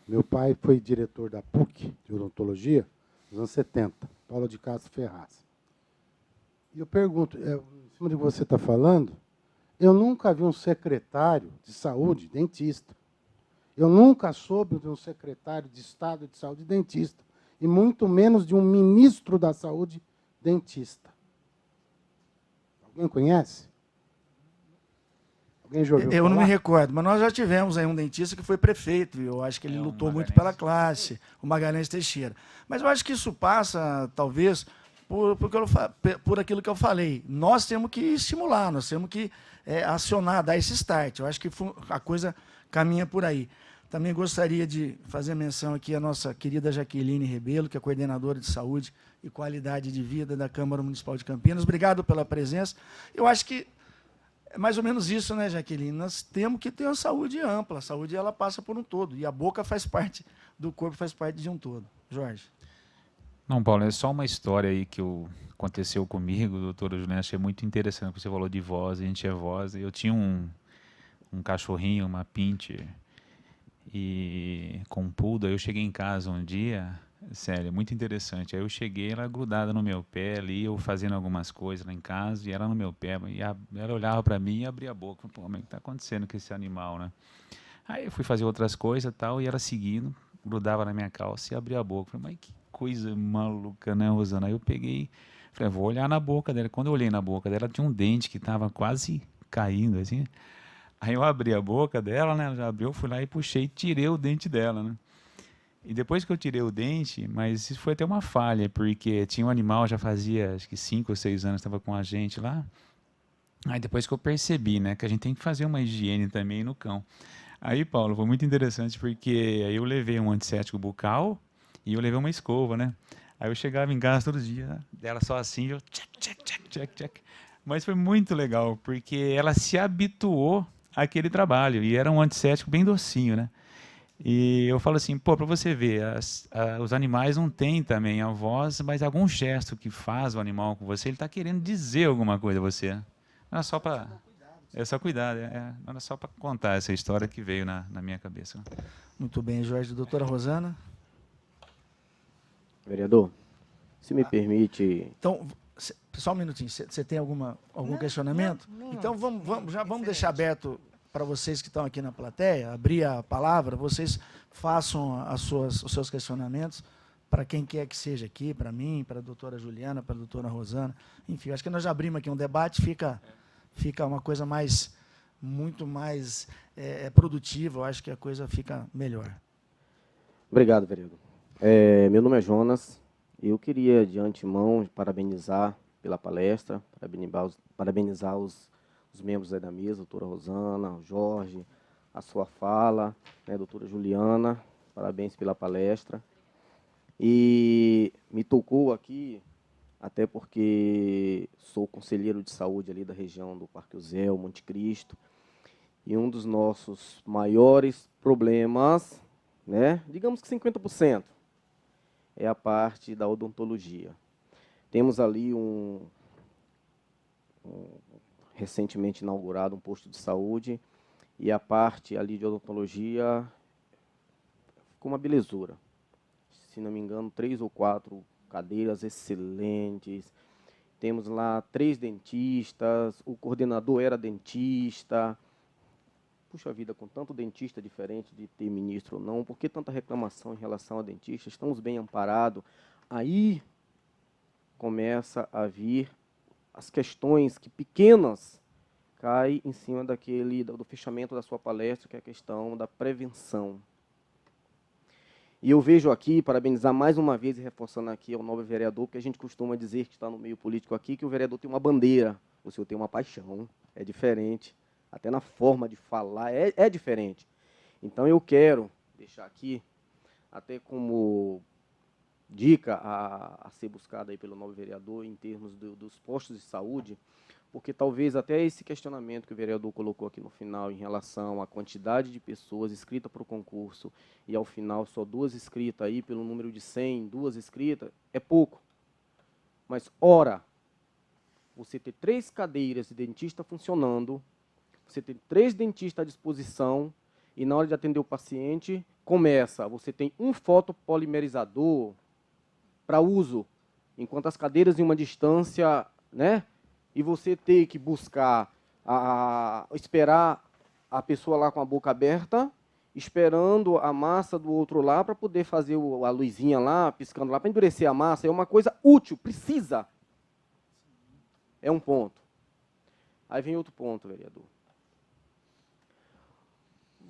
Meu pai foi diretor da PUC de odontologia nos anos 70, Paulo de Castro Ferraz. E eu pergunto, em cima do que você está falando, eu nunca vi um secretário de saúde dentista. Eu nunca soube de um secretário de Estado de saúde dentista. E muito menos de um ministro da saúde dentista. Alguém conhece? Alguém já ouviu falar? Eu não me recordo, mas nós já tivemos aí um dentista que foi prefeito. Eu acho que ele lutou muito pela classe, o Magalhães Teixeira. Mas eu acho que isso passa, talvez, por aquilo que eu falei. Nós temos que estimular, nós temos que acionar, dar esse start. Eu acho que a coisa caminha por aí. Também gostaria de fazer menção aqui à nossa querida Jaqueline Rebelo, que é coordenadora de saúde e qualidade de vida da Câmara Municipal de Campinas. Obrigado pela presença. Eu acho que é mais ou menos isso, né, Jaqueline? Nós temos que ter uma saúde ampla. A saúde ela passa por um todo. E a boca faz parte do corpo, faz parte de um todo. Jorge. Não, Paulo, é só uma história aí que aconteceu comigo, doutora Juliana. Achei muito interessante, porque você falou de voz, a gente é voz. Eu tinha um cachorrinho, uma pincher, e com um poodle. Eu cheguei em casa um dia, sério, muito interessante. Aí eu cheguei, ela grudada no meu pé ali, eu fazendo algumas coisas lá em casa, e ela no meu pé, e ela olhava para mim e abria a boca. Pô, mas o que está acontecendo com esse animal, né? Aí eu fui fazer outras coisas e tal, e ela seguindo, grudava na minha calça e abria a boca. Falei, mas que coisa maluca, né, Rosana? Aí eu peguei, falei, vou olhar na boca dela. Quando eu olhei na boca dela, tinha um dente que estava quase caindo, assim. Aí eu abri a boca dela, né? Ela já abriu, fui lá e puxei e tirei o dente dela, né? E depois que eu tirei o dente, mas isso foi até uma falha, porque tinha um animal, já fazia acho que 5 ou 6 anos, estava com a gente lá. Aí depois que eu percebi, né, que a gente tem que fazer uma higiene também no cão. Aí, Paulo, foi muito interessante, porque aí eu levei um antisséptico bucal e eu levei uma escova, né? Aí eu chegava em casa todo dia, dela só assim, eu check. Mas foi muito legal, porque ela se habituou àquele trabalho, e era um antisséptico bem docinho, né? E eu falo assim, pô, para você ver, os animais não têm também a voz, mas algum gesto que faz o animal com você, ele está querendo dizer alguma coisa a você. Não é só para... É só cuidar, era só para contar essa história que veio na minha cabeça. Muito bem, Jorge. Doutora Rosana? Vereador, se me permite... Então, só um minutinho. Você tem algum questionamento? não. Então, vamos deixar aberto para vocês que estão aqui na plateia, abrir a palavra, vocês façam os seus questionamentos para quem quer que seja aqui, para mim, para a doutora Juliana, para a doutora Rosana. Enfim, acho que nós já abrimos aqui um debate, fica uma coisa muito mais produtiva, eu acho que a coisa fica melhor. Obrigado, vereador. Meu nome é Jonas, eu queria, de antemão, parabenizar pela palestra, parabenizar os membros aí da mesa, a doutora Rosana, o Jorge, a sua fala, né, doutora Juliana, parabéns pela palestra. E me tocou aqui, até porque sou conselheiro de saúde ali da região do Parque Uzel, Monte Cristo, e um dos nossos maiores problemas, né, digamos que 50%, é a parte da odontologia. Temos ali recentemente inaugurado um posto de saúde, e a parte ali de odontologia ficou uma belezura. Se não me engano, 3 ou 4 cadeiras excelentes. Temos lá 3 dentistas, o coordenador era dentista. Puxa vida, com tanto dentista diferente de ter ministro ou não, por que tanta reclamação em relação a dentista? Estamos bem amparados. Aí começa a vir as questões que pequenas caem em cima do fechamento da sua palestra, que é a questão da prevenção. E eu vejo aqui, parabenizar mais uma vez e reforçando aqui ao nobre vereador, porque a gente costuma dizer que está no meio político aqui, que o vereador tem uma bandeira, o senhor tem uma paixão, é diferente, até na forma de falar é diferente. Então eu quero deixar aqui, até como dica a ser buscada aí pelo nobre vereador em termos dos postos de saúde, porque talvez até esse questionamento que o vereador colocou aqui no final em relação à quantidade de pessoas inscritas para o concurso e ao final só 2 inscritas aí pelo número de 100, 2 inscritas, é pouco. Mas, ora, você ter 3 cadeiras de dentista funcionando, você ter 3 dentistas à disposição e na hora de atender o paciente, você tem um fotopolimerizador para uso, enquanto as cadeiras em uma distância, né? E você ter que buscar, esperar a pessoa lá com a boca aberta, esperando a massa do outro lá para poder fazer a luzinha lá, piscando lá, para endurecer a massa, é uma coisa útil, precisa. É um ponto. Aí vem outro ponto, vereador.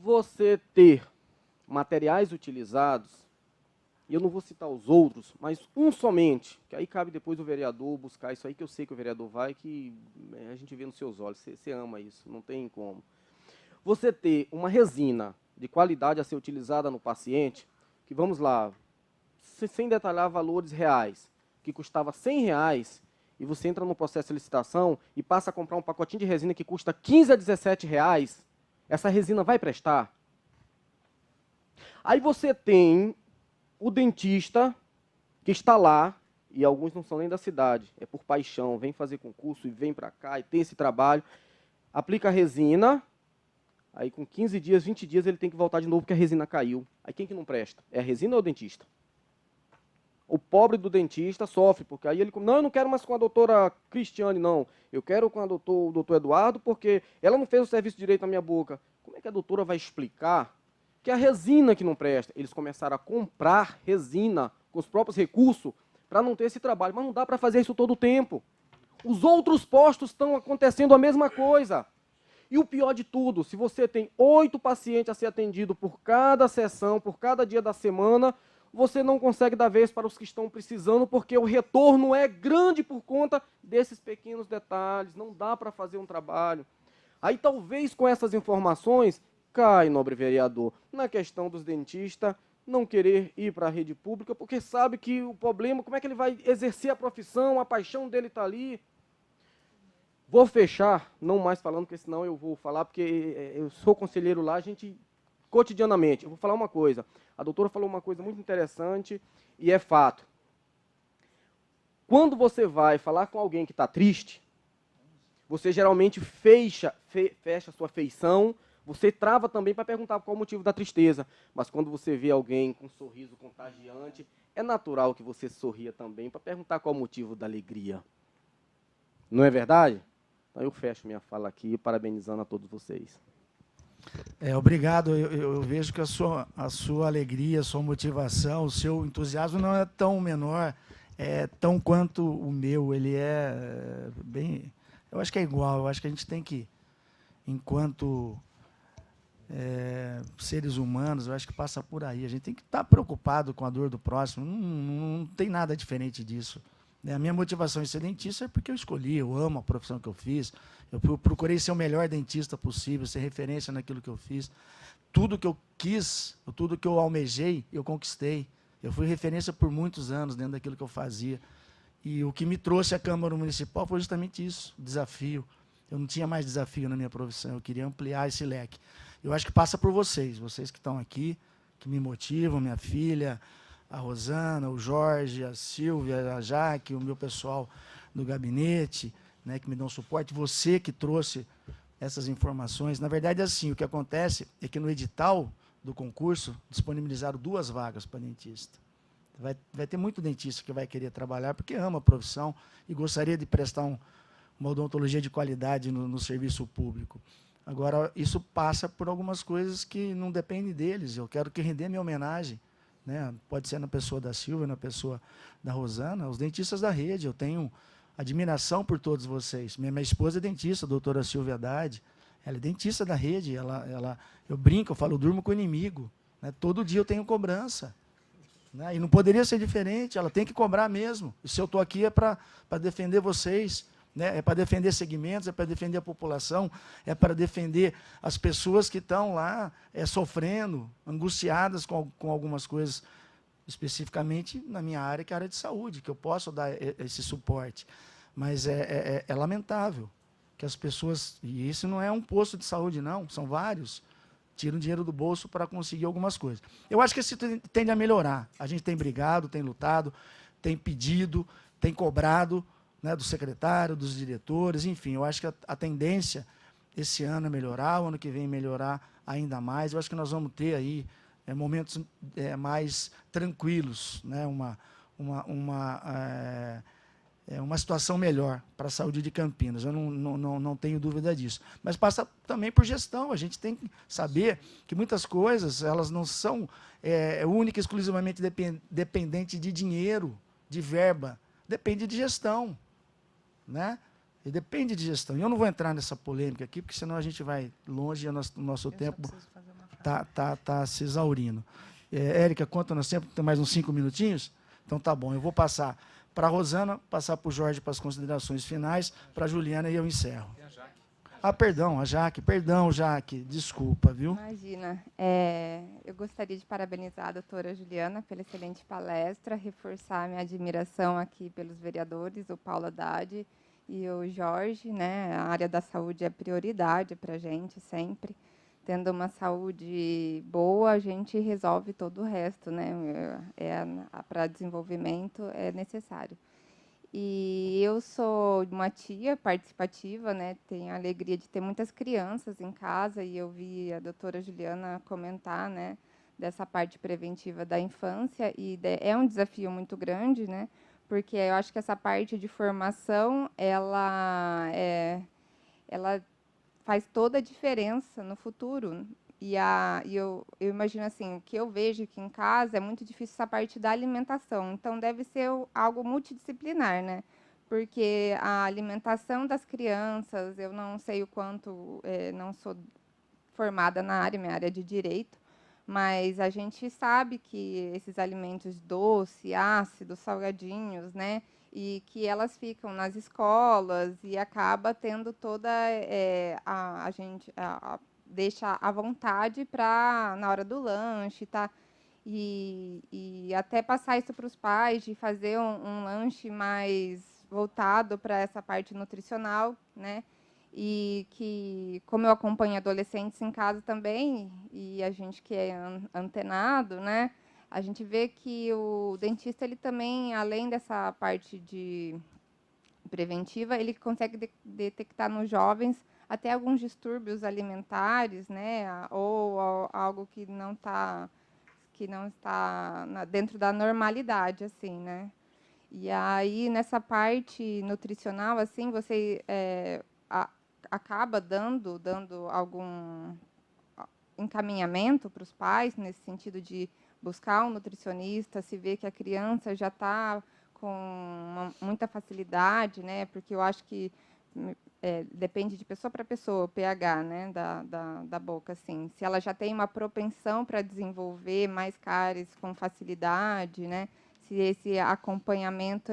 Você ter materiais utilizados, e eu não vou citar os outros, mas um somente, que aí cabe depois o vereador buscar isso aí, que eu sei que o vereador vai, que a gente vê nos seus olhos, você ama isso, não tem como. Você ter uma resina de qualidade a ser utilizada no paciente, que vamos lá, sem detalhar valores reais, que custava R$100, e você entra no processo de licitação e passa a comprar um pacotinho de resina que custa R$15 a R$17, essa resina vai prestar? Aí você tem o dentista que está lá, e alguns não são nem da cidade, é por paixão, vem fazer concurso e vem para cá e tem esse trabalho, aplica a resina, aí com 15 dias, 20 dias ele tem que voltar de novo porque a resina caiu. Aí quem que não presta? É a resina ou o dentista? O pobre do dentista sofre, porque aí ele... Não, eu não quero mais com a doutora Cristiane, não. Eu quero com o doutor Eduardo, porque ela não fez o serviço direito na minha boca. Como é que a doutora vai explicar que é a resina que não presta? Eles começaram a comprar resina com os próprios recursos para não ter esse trabalho. Mas não dá para fazer isso todo o tempo. Os outros postos estão acontecendo a mesma coisa. E o pior de tudo, se você tem 8 pacientes a ser atendidos por cada sessão, por cada dia da semana, você não consegue dar vez para os que estão precisando, porque o retorno é grande por conta desses pequenos detalhes. Não dá para fazer um trabalho. Aí, talvez, com essas informações, cai, nobre vereador, na questão dos dentistas não querer ir para a rede pública, porque sabe que o problema, como é que ele vai exercer a profissão, a paixão dele está ali. Vou fechar, não mais falando, porque senão eu vou falar, porque eu sou conselheiro lá, a gente, cotidianamente, eu vou falar uma coisa. A doutora falou uma coisa muito interessante, e é fato. Quando você vai falar com alguém que está triste, Você geralmente fecha a sua feição, você trava também para perguntar qual o motivo da tristeza. Mas quando você vê alguém com um sorriso contagiante, é natural que você sorria também para perguntar qual o motivo da alegria. Não é verdade? Então eu fecho minha fala aqui, parabenizando a todos vocês. Obrigado. Eu vejo que a sua alegria, a sua motivação, o seu entusiasmo não é tão menor, tão quanto o meu. Ele é bem... Eu acho que é igual. Eu acho que a gente tem que, enquanto seres humanos, eu acho que passa por aí. A gente tem que estar preocupado com a dor do próximo. Não tem nada diferente disso. A minha motivação em ser dentista é porque eu escolhi, eu amo a profissão que eu fiz, eu procurei ser o melhor dentista possível, ser referência naquilo que eu fiz. Tudo que eu quis, tudo que eu almejei, eu conquistei. Eu fui referência por muitos anos dentro daquilo que eu fazia. E o que me trouxe à Câmara Municipal foi justamente isso, o desafio. Eu não tinha mais desafio na minha profissão, eu queria ampliar esse leque. Eu acho que passa por vocês que estão aqui, que me motivam, minha filha, a Rosana, o Jorge, a Silvia, a Jaque, o meu pessoal do gabinete, né, que me dão suporte, você que trouxe essas informações. Na verdade, assim, o que acontece é que no edital do concurso disponibilizaram 2 vagas para dentista. Vai ter muito dentista que vai querer trabalhar porque ama a profissão e gostaria de prestar uma odontologia de qualidade no serviço público. Agora, isso passa por algumas coisas que não dependem deles. Eu quero que render minha homenagem, né? Pode ser na pessoa da Silvia, na pessoa da Rosana, os dentistas da rede. Eu tenho admiração por todos vocês. Minha esposa é dentista, a doutora Silvia Haddad. Ela é dentista da rede. Eu brinco, eu falo, eu durmo com o inimigo. Né? Todo dia eu tenho cobrança. Né? E não poderia ser diferente, ela tem que cobrar mesmo. E se eu estou aqui é para defender vocês. Né? É para defender segmentos, é para defender a população, é para defender as pessoas que estão lá sofrendo, angustiadas com algumas coisas, especificamente na minha área, que é a área de saúde, que eu posso dar esse suporte. Mas é lamentável que as pessoas... E isso não é um posto de saúde, não, são vários. Tiram dinheiro do bolso para conseguir algumas coisas. Eu acho que isso tende a melhorar. A gente tem brigado, tem lutado, tem pedido, tem cobrado, né, do secretário, dos diretores, enfim, eu acho que a tendência esse ano é melhorar, o ano que vem melhorar ainda mais. Eu acho que nós vamos ter aí momentos mais tranquilos, né, uma situação melhor para a saúde de Campinas. Eu não tenho dúvida disso. Mas passa também por gestão. A gente tem que saber que muitas coisas elas não são única e exclusivamente dependente de dinheiro, de verba. Depende de gestão. Né? E depende de gestão. E eu não vou entrar nessa polêmica aqui, porque senão a gente vai longe e o nosso tempo está se exaurindo. Érica, quanto nós temos? Tem mais uns 5 minutinhos? Então tá bom, eu vou passar para a Rosana, passar para o Jorge para as considerações finais, para a Juliana e eu encerro. Perdão, a Jaque. Perdão, Jaque. Desculpa, viu? Imagina. Eu gostaria de parabenizar a doutora Juliana pela excelente palestra, reforçar a minha admiração aqui pelos vereadores, o Paulo Haddad e o Jorge. Né? A área da saúde é prioridade para a gente sempre. Tendo uma saúde boa, a gente resolve todo o resto. Né? Para desenvolvimento é necessário. E eu sou uma tia participativa, né? Tenho a alegria de ter muitas crianças em casa e eu vi a doutora Juliana comentar, né, dessa parte preventiva da infância e é um desafio muito grande, né? Porque eu acho que essa parte de formação ela faz toda a diferença no futuro. E eu imagino assim, o que eu vejo aqui em casa é muito difícil essa parte da alimentação. Então, deve ser algo multidisciplinar, né? Porque a alimentação das crianças, eu não sei o quanto, não sou formada na área, minha área é de direito, mas a gente sabe que esses alimentos doce, ácidos, salgadinhos, né? E que elas ficam nas escolas e acaba tendo toda a gente... deixa à vontade para na hora do lanche, tá? E até passar isso para os pais, de fazer um lanche mais voltado para essa parte nutricional, né? E que, como eu acompanho adolescentes em casa também, e a gente que é antenado, né? A gente vê que o dentista, ele também, além dessa parte de preventiva, ele consegue detectar nos jovens até alguns distúrbios alimentares, né, ou algo que não está dentro da normalidade, assim, né? E aí nessa parte nutricional, assim, você acaba dando algum encaminhamento para os pais nesse sentido de buscar um nutricionista, se vê que a criança já está com muita facilidade, né? Porque eu acho que depende de pessoa para pessoa, o pH, né, da boca, assim. Se ela já tem uma propensão para desenvolver mais cáries com facilidade, né? Se esse acompanhamento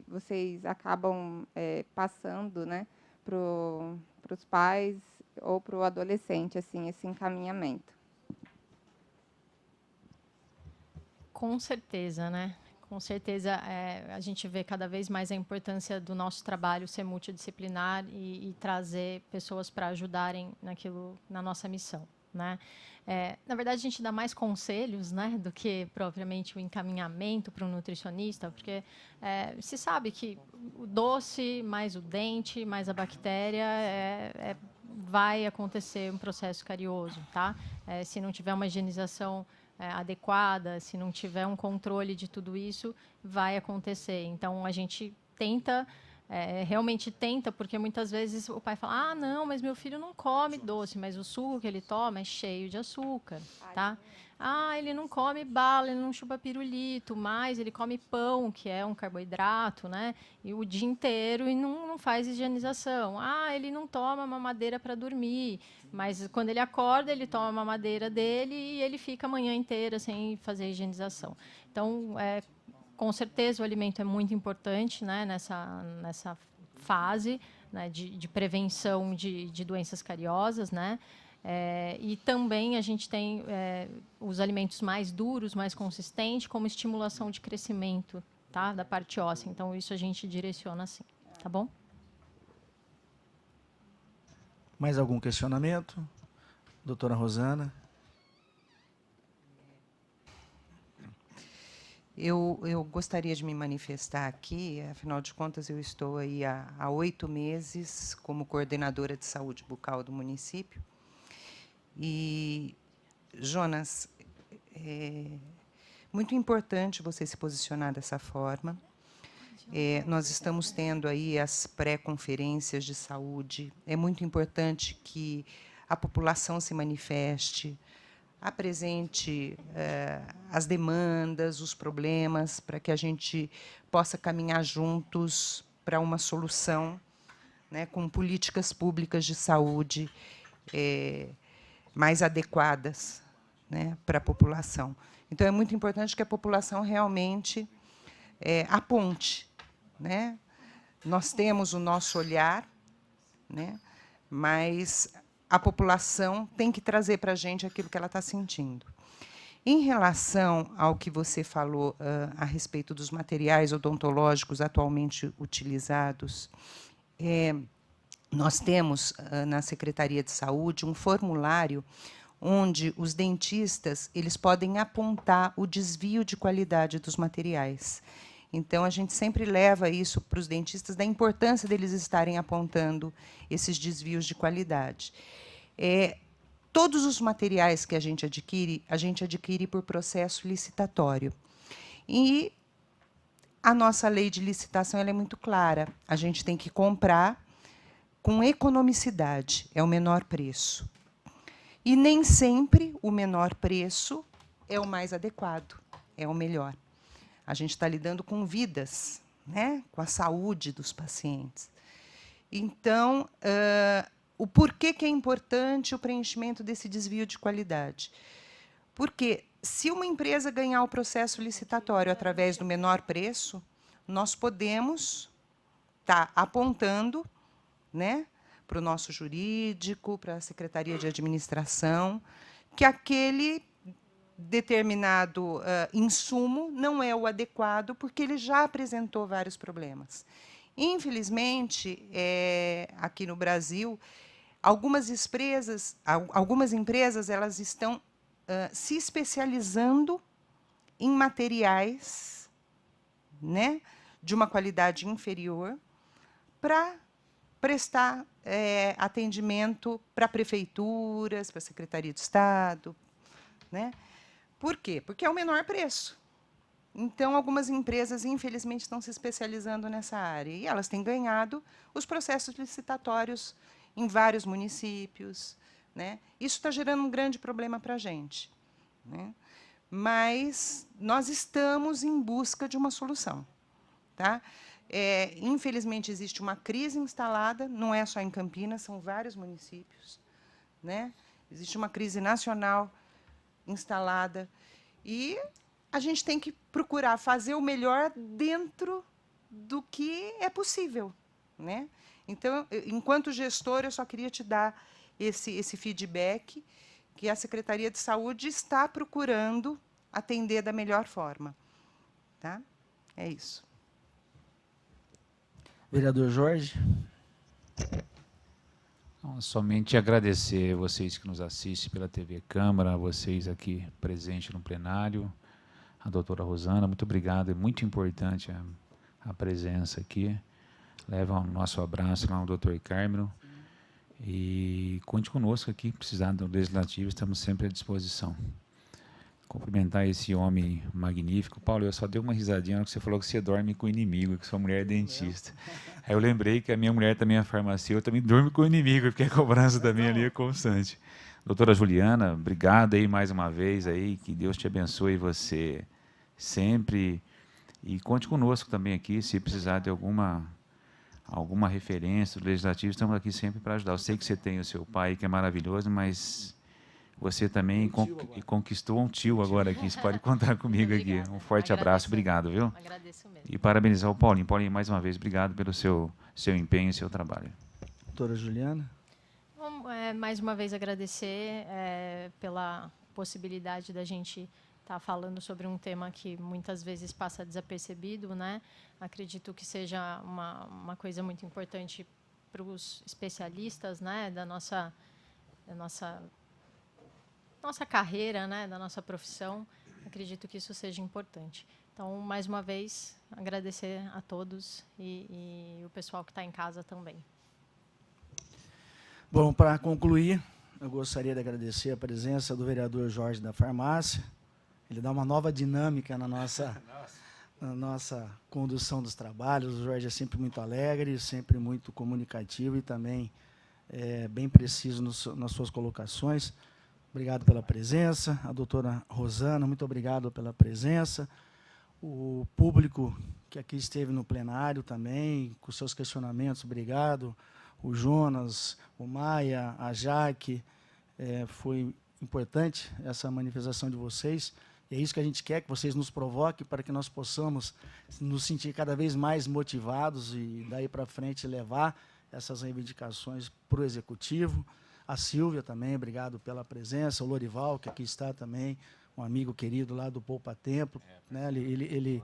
vocês acabam passando, né, para os pais ou para o adolescente, assim, esse encaminhamento. Com certeza, né? Com certeza, a gente vê cada vez mais a importância do nosso trabalho ser multidisciplinar e trazer pessoas para ajudarem na nossa missão, né? Na verdade, a gente dá mais conselhos, né, do que propriamente o encaminhamento para um nutricionista, porque se sabe que o doce, mais o dente, mais a bactéria, vai acontecer um processo carioso, tá? Se não tiver uma higienização adequada, se não tiver um controle de tudo isso, vai acontecer. Então, a gente tenta, realmente tenta, porque muitas vezes o pai fala, não, mas meu filho não come doce, mas o suco que ele toma é cheio de açúcar, tá? Ele não come bala, ele não chupa pirulito, mas ele come pão, que é um carboidrato, né? E o dia inteiro e não faz higienização. Ele não toma mamadeira para dormir, mas quando ele acorda, ele toma a mamadeira dele e ele fica a manhã inteira sem fazer higienização. Então, com certeza, o alimento é muito importante, né, nessa fase, né, de prevenção de doenças cariosas, né? E também a gente tem os alimentos mais duros, mais consistentes, como estimulação de crescimento, tá, da parte óssea. Então, isso a gente direciona assim, tá bom? Mais algum questionamento? Doutora Rosana? Eu gostaria de me manifestar aqui, afinal de contas, eu estou aí há 8 meses como coordenadora de saúde bucal do município. E, Jonas, é muito importante você se posicionar dessa forma. Nós estamos tendo aí as pré-conferências de saúde. É muito importante que a população se manifeste, apresente as demandas, os problemas, para que a gente possa caminhar juntos para uma solução, né, com políticas públicas de saúde mais adequadas, né, para a população. Então, é muito importante que a população realmente aponte, né? Nós temos o nosso olhar, né, mas a população tem que trazer para a gente aquilo que ela está sentindo. Em relação ao que você falou a respeito dos materiais odontológicos atualmente utilizados, nós temos, na Secretaria de Saúde, um formulário onde os dentistas eles podem apontar o desvio de qualidade dos materiais. Então, a gente sempre leva isso para os dentistas, da importância deles estarem apontando esses desvios de qualidade. Todos os materiais que a gente adquire por processo licitatório. E a nossa lei de licitação ela é muito clara. A gente tem que comprar com economicidade, é o menor preço. E nem sempre o menor preço é o mais adequado, é o melhor. A gente está lidando com vidas, né, com a saúde dos pacientes. Então, o porquê que é importante o preenchimento desse desvio de qualidade? Porque, se uma empresa ganhar o processo licitatório através do menor preço, nós podemos estar apontando, né, para o nosso jurídico, para a Secretaria de Administração, que aquele determinado insumo não é o adequado, porque ele já apresentou vários problemas. Infelizmente, aqui no Brasil, algumas empresas elas estão se especializando em materiais, né, de uma qualidade inferior para prestar atendimento para prefeituras, para a Secretaria de Estado, né? Por quê? Porque é o menor preço. Então, algumas empresas, infelizmente, estão se especializando nessa área. E elas têm ganhado os processos licitatórios em vários municípios, né? Isso está gerando um grande problema para a gente, né? Mas nós estamos em busca de uma solução. Tá? Infelizmente, existe uma crise instalada, não é só em Campinas, são vários municípios, né? Existe uma crise nacional instalada e a gente tem que procurar fazer o melhor dentro do que é possível, né? Então, enquanto gestor, eu só queria te dar esse feedback que a Secretaria de Saúde está procurando atender da melhor forma. Tá? É isso. Vereador Jorge. Então, somente agradecer vocês que nos assistem pela TV Câmara, vocês aqui presentes no plenário, a doutora Rosana, muito obrigado, é muito importante a presença aqui. Leva o nosso abraço lá ao doutor Carmelo. E conte conosco aqui, precisar do Legislativo, estamos sempre à disposição. Cumprimentar esse homem magnífico. Paulo, eu só dei uma risadinha na hora que você falou que você dorme com o inimigo, que sua mulher é dentista. Aí eu lembrei que a minha mulher também é farmacêutica, eu também durmo com o inimigo, porque a cobrança também ali é constante. Doutora Juliana, obrigado aí mais uma vez, aí, que Deus te abençoe você sempre. E conte conosco também aqui, se precisar de alguma referência do Legislativo, estamos aqui sempre para ajudar. Eu sei que você tem o seu pai, que é maravilhoso, mas você também conquistou um tio agora aqui. Você pode contar comigo aqui. Um forte abraço, obrigado, viu? Agradeço mesmo. E parabenizar o Paulinho. Paulinho, mais uma vez, obrigado pelo seu empenho e seu trabalho. Doutora Juliana. Bom, mais uma vez agradecer pela possibilidade da gente estar falando sobre um tema que muitas vezes passa desapercebido, né? Acredito que seja uma coisa muito importante para os especialistas, né, da nossa carreira, né, da nossa profissão. Acredito que isso seja importante. Então, mais uma vez, agradecer a todos e o pessoal que está em casa também. Bom, para concluir, eu gostaria de agradecer a presença do vereador Jorge da Farmácia. Ele dá uma nova dinâmica na nossa condução dos trabalhos. O Jorge é sempre muito alegre, sempre muito comunicativo e também bem preciso nas suas colocações. Obrigado pela presença. A doutora Rosana, muito obrigado pela presença. O público que aqui esteve no plenário também, com seus questionamentos, obrigado. O Jonas, o Maia, a Jaque, foi importante essa manifestação de vocês. E é isso que a gente quer, que vocês nos provoquem para que nós possamos nos sentir cada vez mais motivados e daí para frente levar essas reivindicações para o Executivo. A Silvia também, obrigado pela presença. O Lorival, que aqui está também, um amigo querido lá do Poupa Tempo. Né? Ele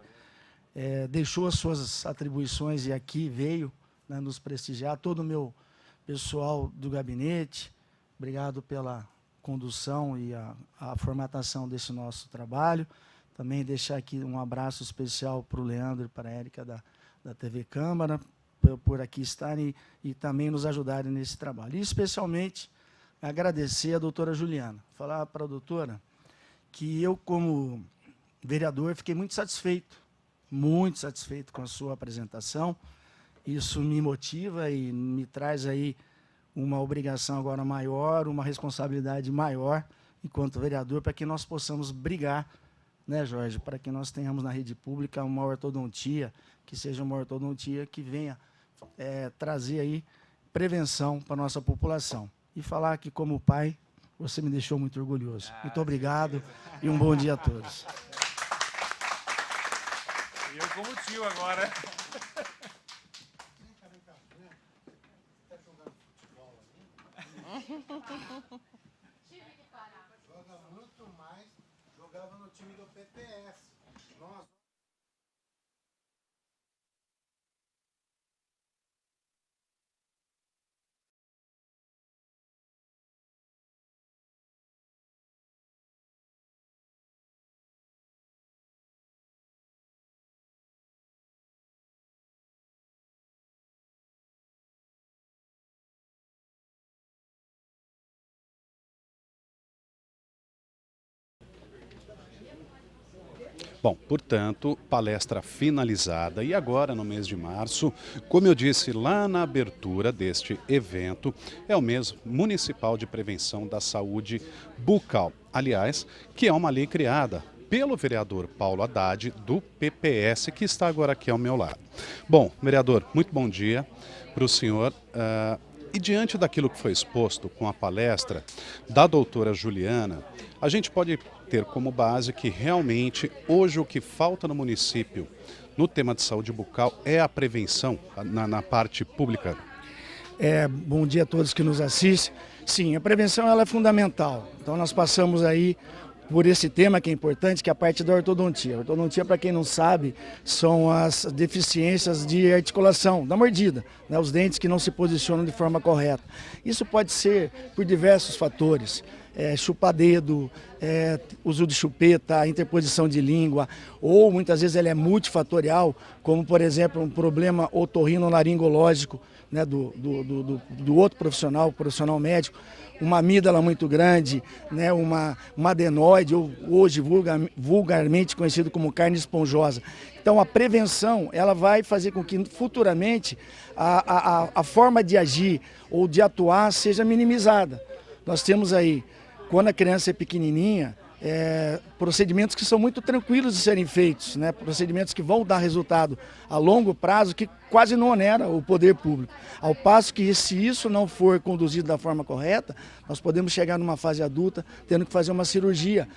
deixou as suas atribuições e aqui veio, né, nos prestigiar. Todo o meu pessoal do gabinete, obrigado pela condução e a formatação desse nosso trabalho. Também deixar aqui um abraço especial para o Leandro e para a Érica da TV Câmara, por aqui estarem e também nos ajudarem nesse trabalho. E, especialmente, agradecer a doutora Juliana. Falar para a doutora que eu, como vereador, fiquei muito satisfeito com a sua apresentação. Isso me motiva e me traz aí uma obrigação agora maior, uma responsabilidade maior enquanto vereador, para que nós possamos brigar, né, Jorge, para que nós tenhamos na rede pública uma ortodontia, que seja uma ortodontia que venha trazer aí prevenção para a nossa população. E falar que, como pai, você me deixou muito orgulhoso. Muito obrigado e um bom dia a todos. Eu como tio agora. Tive que parar. Joga muito mais, jogava no time do PPS. Nós Bom, portanto, palestra finalizada e agora no mês de março, como eu disse lá na abertura deste evento, é o mês municipal de prevenção da saúde bucal. Aliás, que é uma lei criada pelo vereador Paulo Haddad, do PPS, que está agora aqui ao meu lado. Bom, vereador, muito bom dia para o senhor. E diante daquilo que foi exposto com a palestra da doutora Juliana, a gente pode ter como base que realmente hoje o que falta no município no tema de saúde bucal é a prevenção na parte pública. Bom dia a todos que nos assistem. Sim, a prevenção ela é fundamental. Então nós passamos aí por esse tema que é importante, que é a parte da ortodontia. A ortodontia, para quem não sabe, são as deficiências de articulação, da mordida, né? Os dentes que não se posicionam de forma correta. Isso pode ser por diversos fatores. Chupa-dedo, uso de chupeta, interposição de língua, ou muitas vezes ele é multifatorial, como por exemplo um problema otorrinolaringológico, né, do outro profissional, profissional médico, uma amígdala muito grande, né, uma adenoide, ou hoje vulgarmente conhecido como carne esponjosa. Então a prevenção ela vai fazer com que futuramente a forma de agir ou de atuar seja minimizada. Nós temos aí, quando a criança é pequenininha, procedimentos que são muito tranquilos de serem feitos, né? Procedimentos que vão dar resultado a longo prazo, que quase não onera o poder público. Ao passo que, se isso não for conduzido da forma correta, nós podemos chegar numa fase adulta tendo que fazer uma cirurgia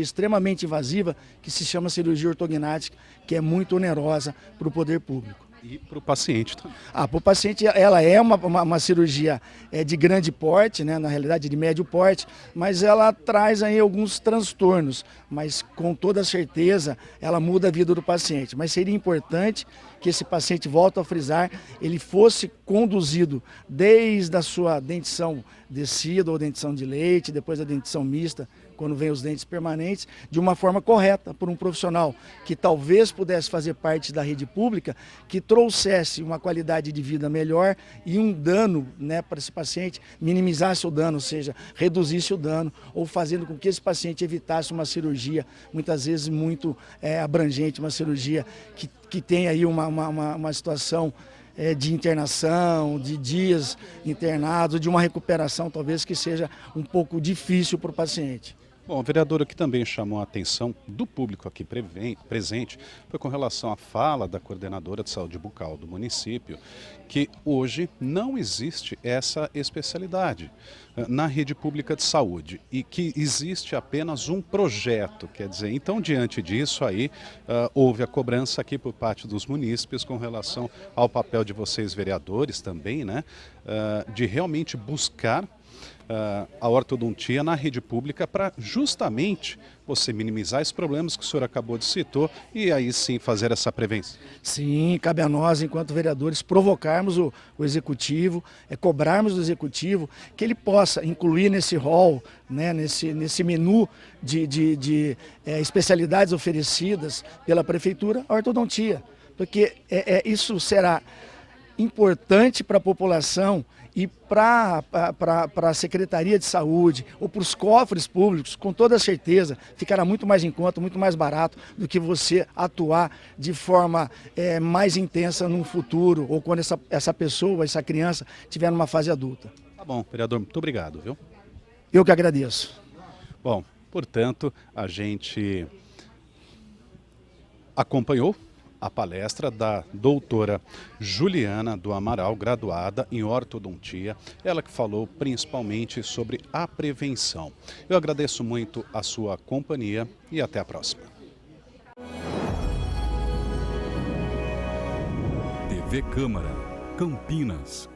extremamente invasiva, que se chama cirurgia ortognática, que é muito onerosa para o poder público. E para o paciente também. Para o paciente ela é uma cirurgia de grande porte, né, na realidade de médio porte, mas ela traz aí alguns transtornos, mas com toda certeza ela muda a vida do paciente. Mas seria importante que esse paciente, volto a frisar, ele fosse conduzido desde a sua dentição descida ou dentição de leite, depois a dentição mista, quando vem os dentes permanentes, de uma forma correta por um profissional que talvez pudesse fazer parte da rede pública, que trouxesse uma qualidade de vida melhor e um dano, né, para esse paciente, minimizasse o dano, ou seja, reduzisse o dano, ou fazendo com que esse paciente evitasse uma cirurgia, muitas vezes muito abrangente, uma cirurgia que tem aí uma situação de internação, de dias internados, de uma recuperação talvez que seja um pouco difícil para o paciente. Bom, vereador, o que também chamou a atenção do público aqui presente foi com relação à fala da coordenadora de saúde bucal do município, que hoje não existe essa especialidade na rede pública de saúde e que existe apenas um projeto, quer dizer, então diante disso aí houve a cobrança aqui por parte dos munícipes com relação ao papel de vocês vereadores também, né, de realmente buscar a ortodontia na rede pública para justamente você minimizar esses problemas que o senhor acabou de citar e aí sim fazer essa prevenção. Sim, cabe a nós, enquanto vereadores, provocarmos o executivo, cobrarmos do executivo que ele possa incluir nesse rol, né, nesse menu de especialidades oferecidas pela prefeitura, a ortodontia, porque isso será importante para a população e para a Secretaria de Saúde ou para os cofres públicos, com toda certeza, ficará muito mais em conta, muito mais barato do que você atuar de forma mais intensa no futuro ou quando essa pessoa, essa criança, estiver numa fase adulta. Tá bom, vereador, muito obrigado, viu? Eu que agradeço. Bom, portanto, a gente acompanhou a palestra da doutora Juliana do Amaral, graduada em ortodontia, ela que falou principalmente sobre a prevenção. Eu agradeço muito a sua companhia e até a próxima. TV Câmara, Campinas.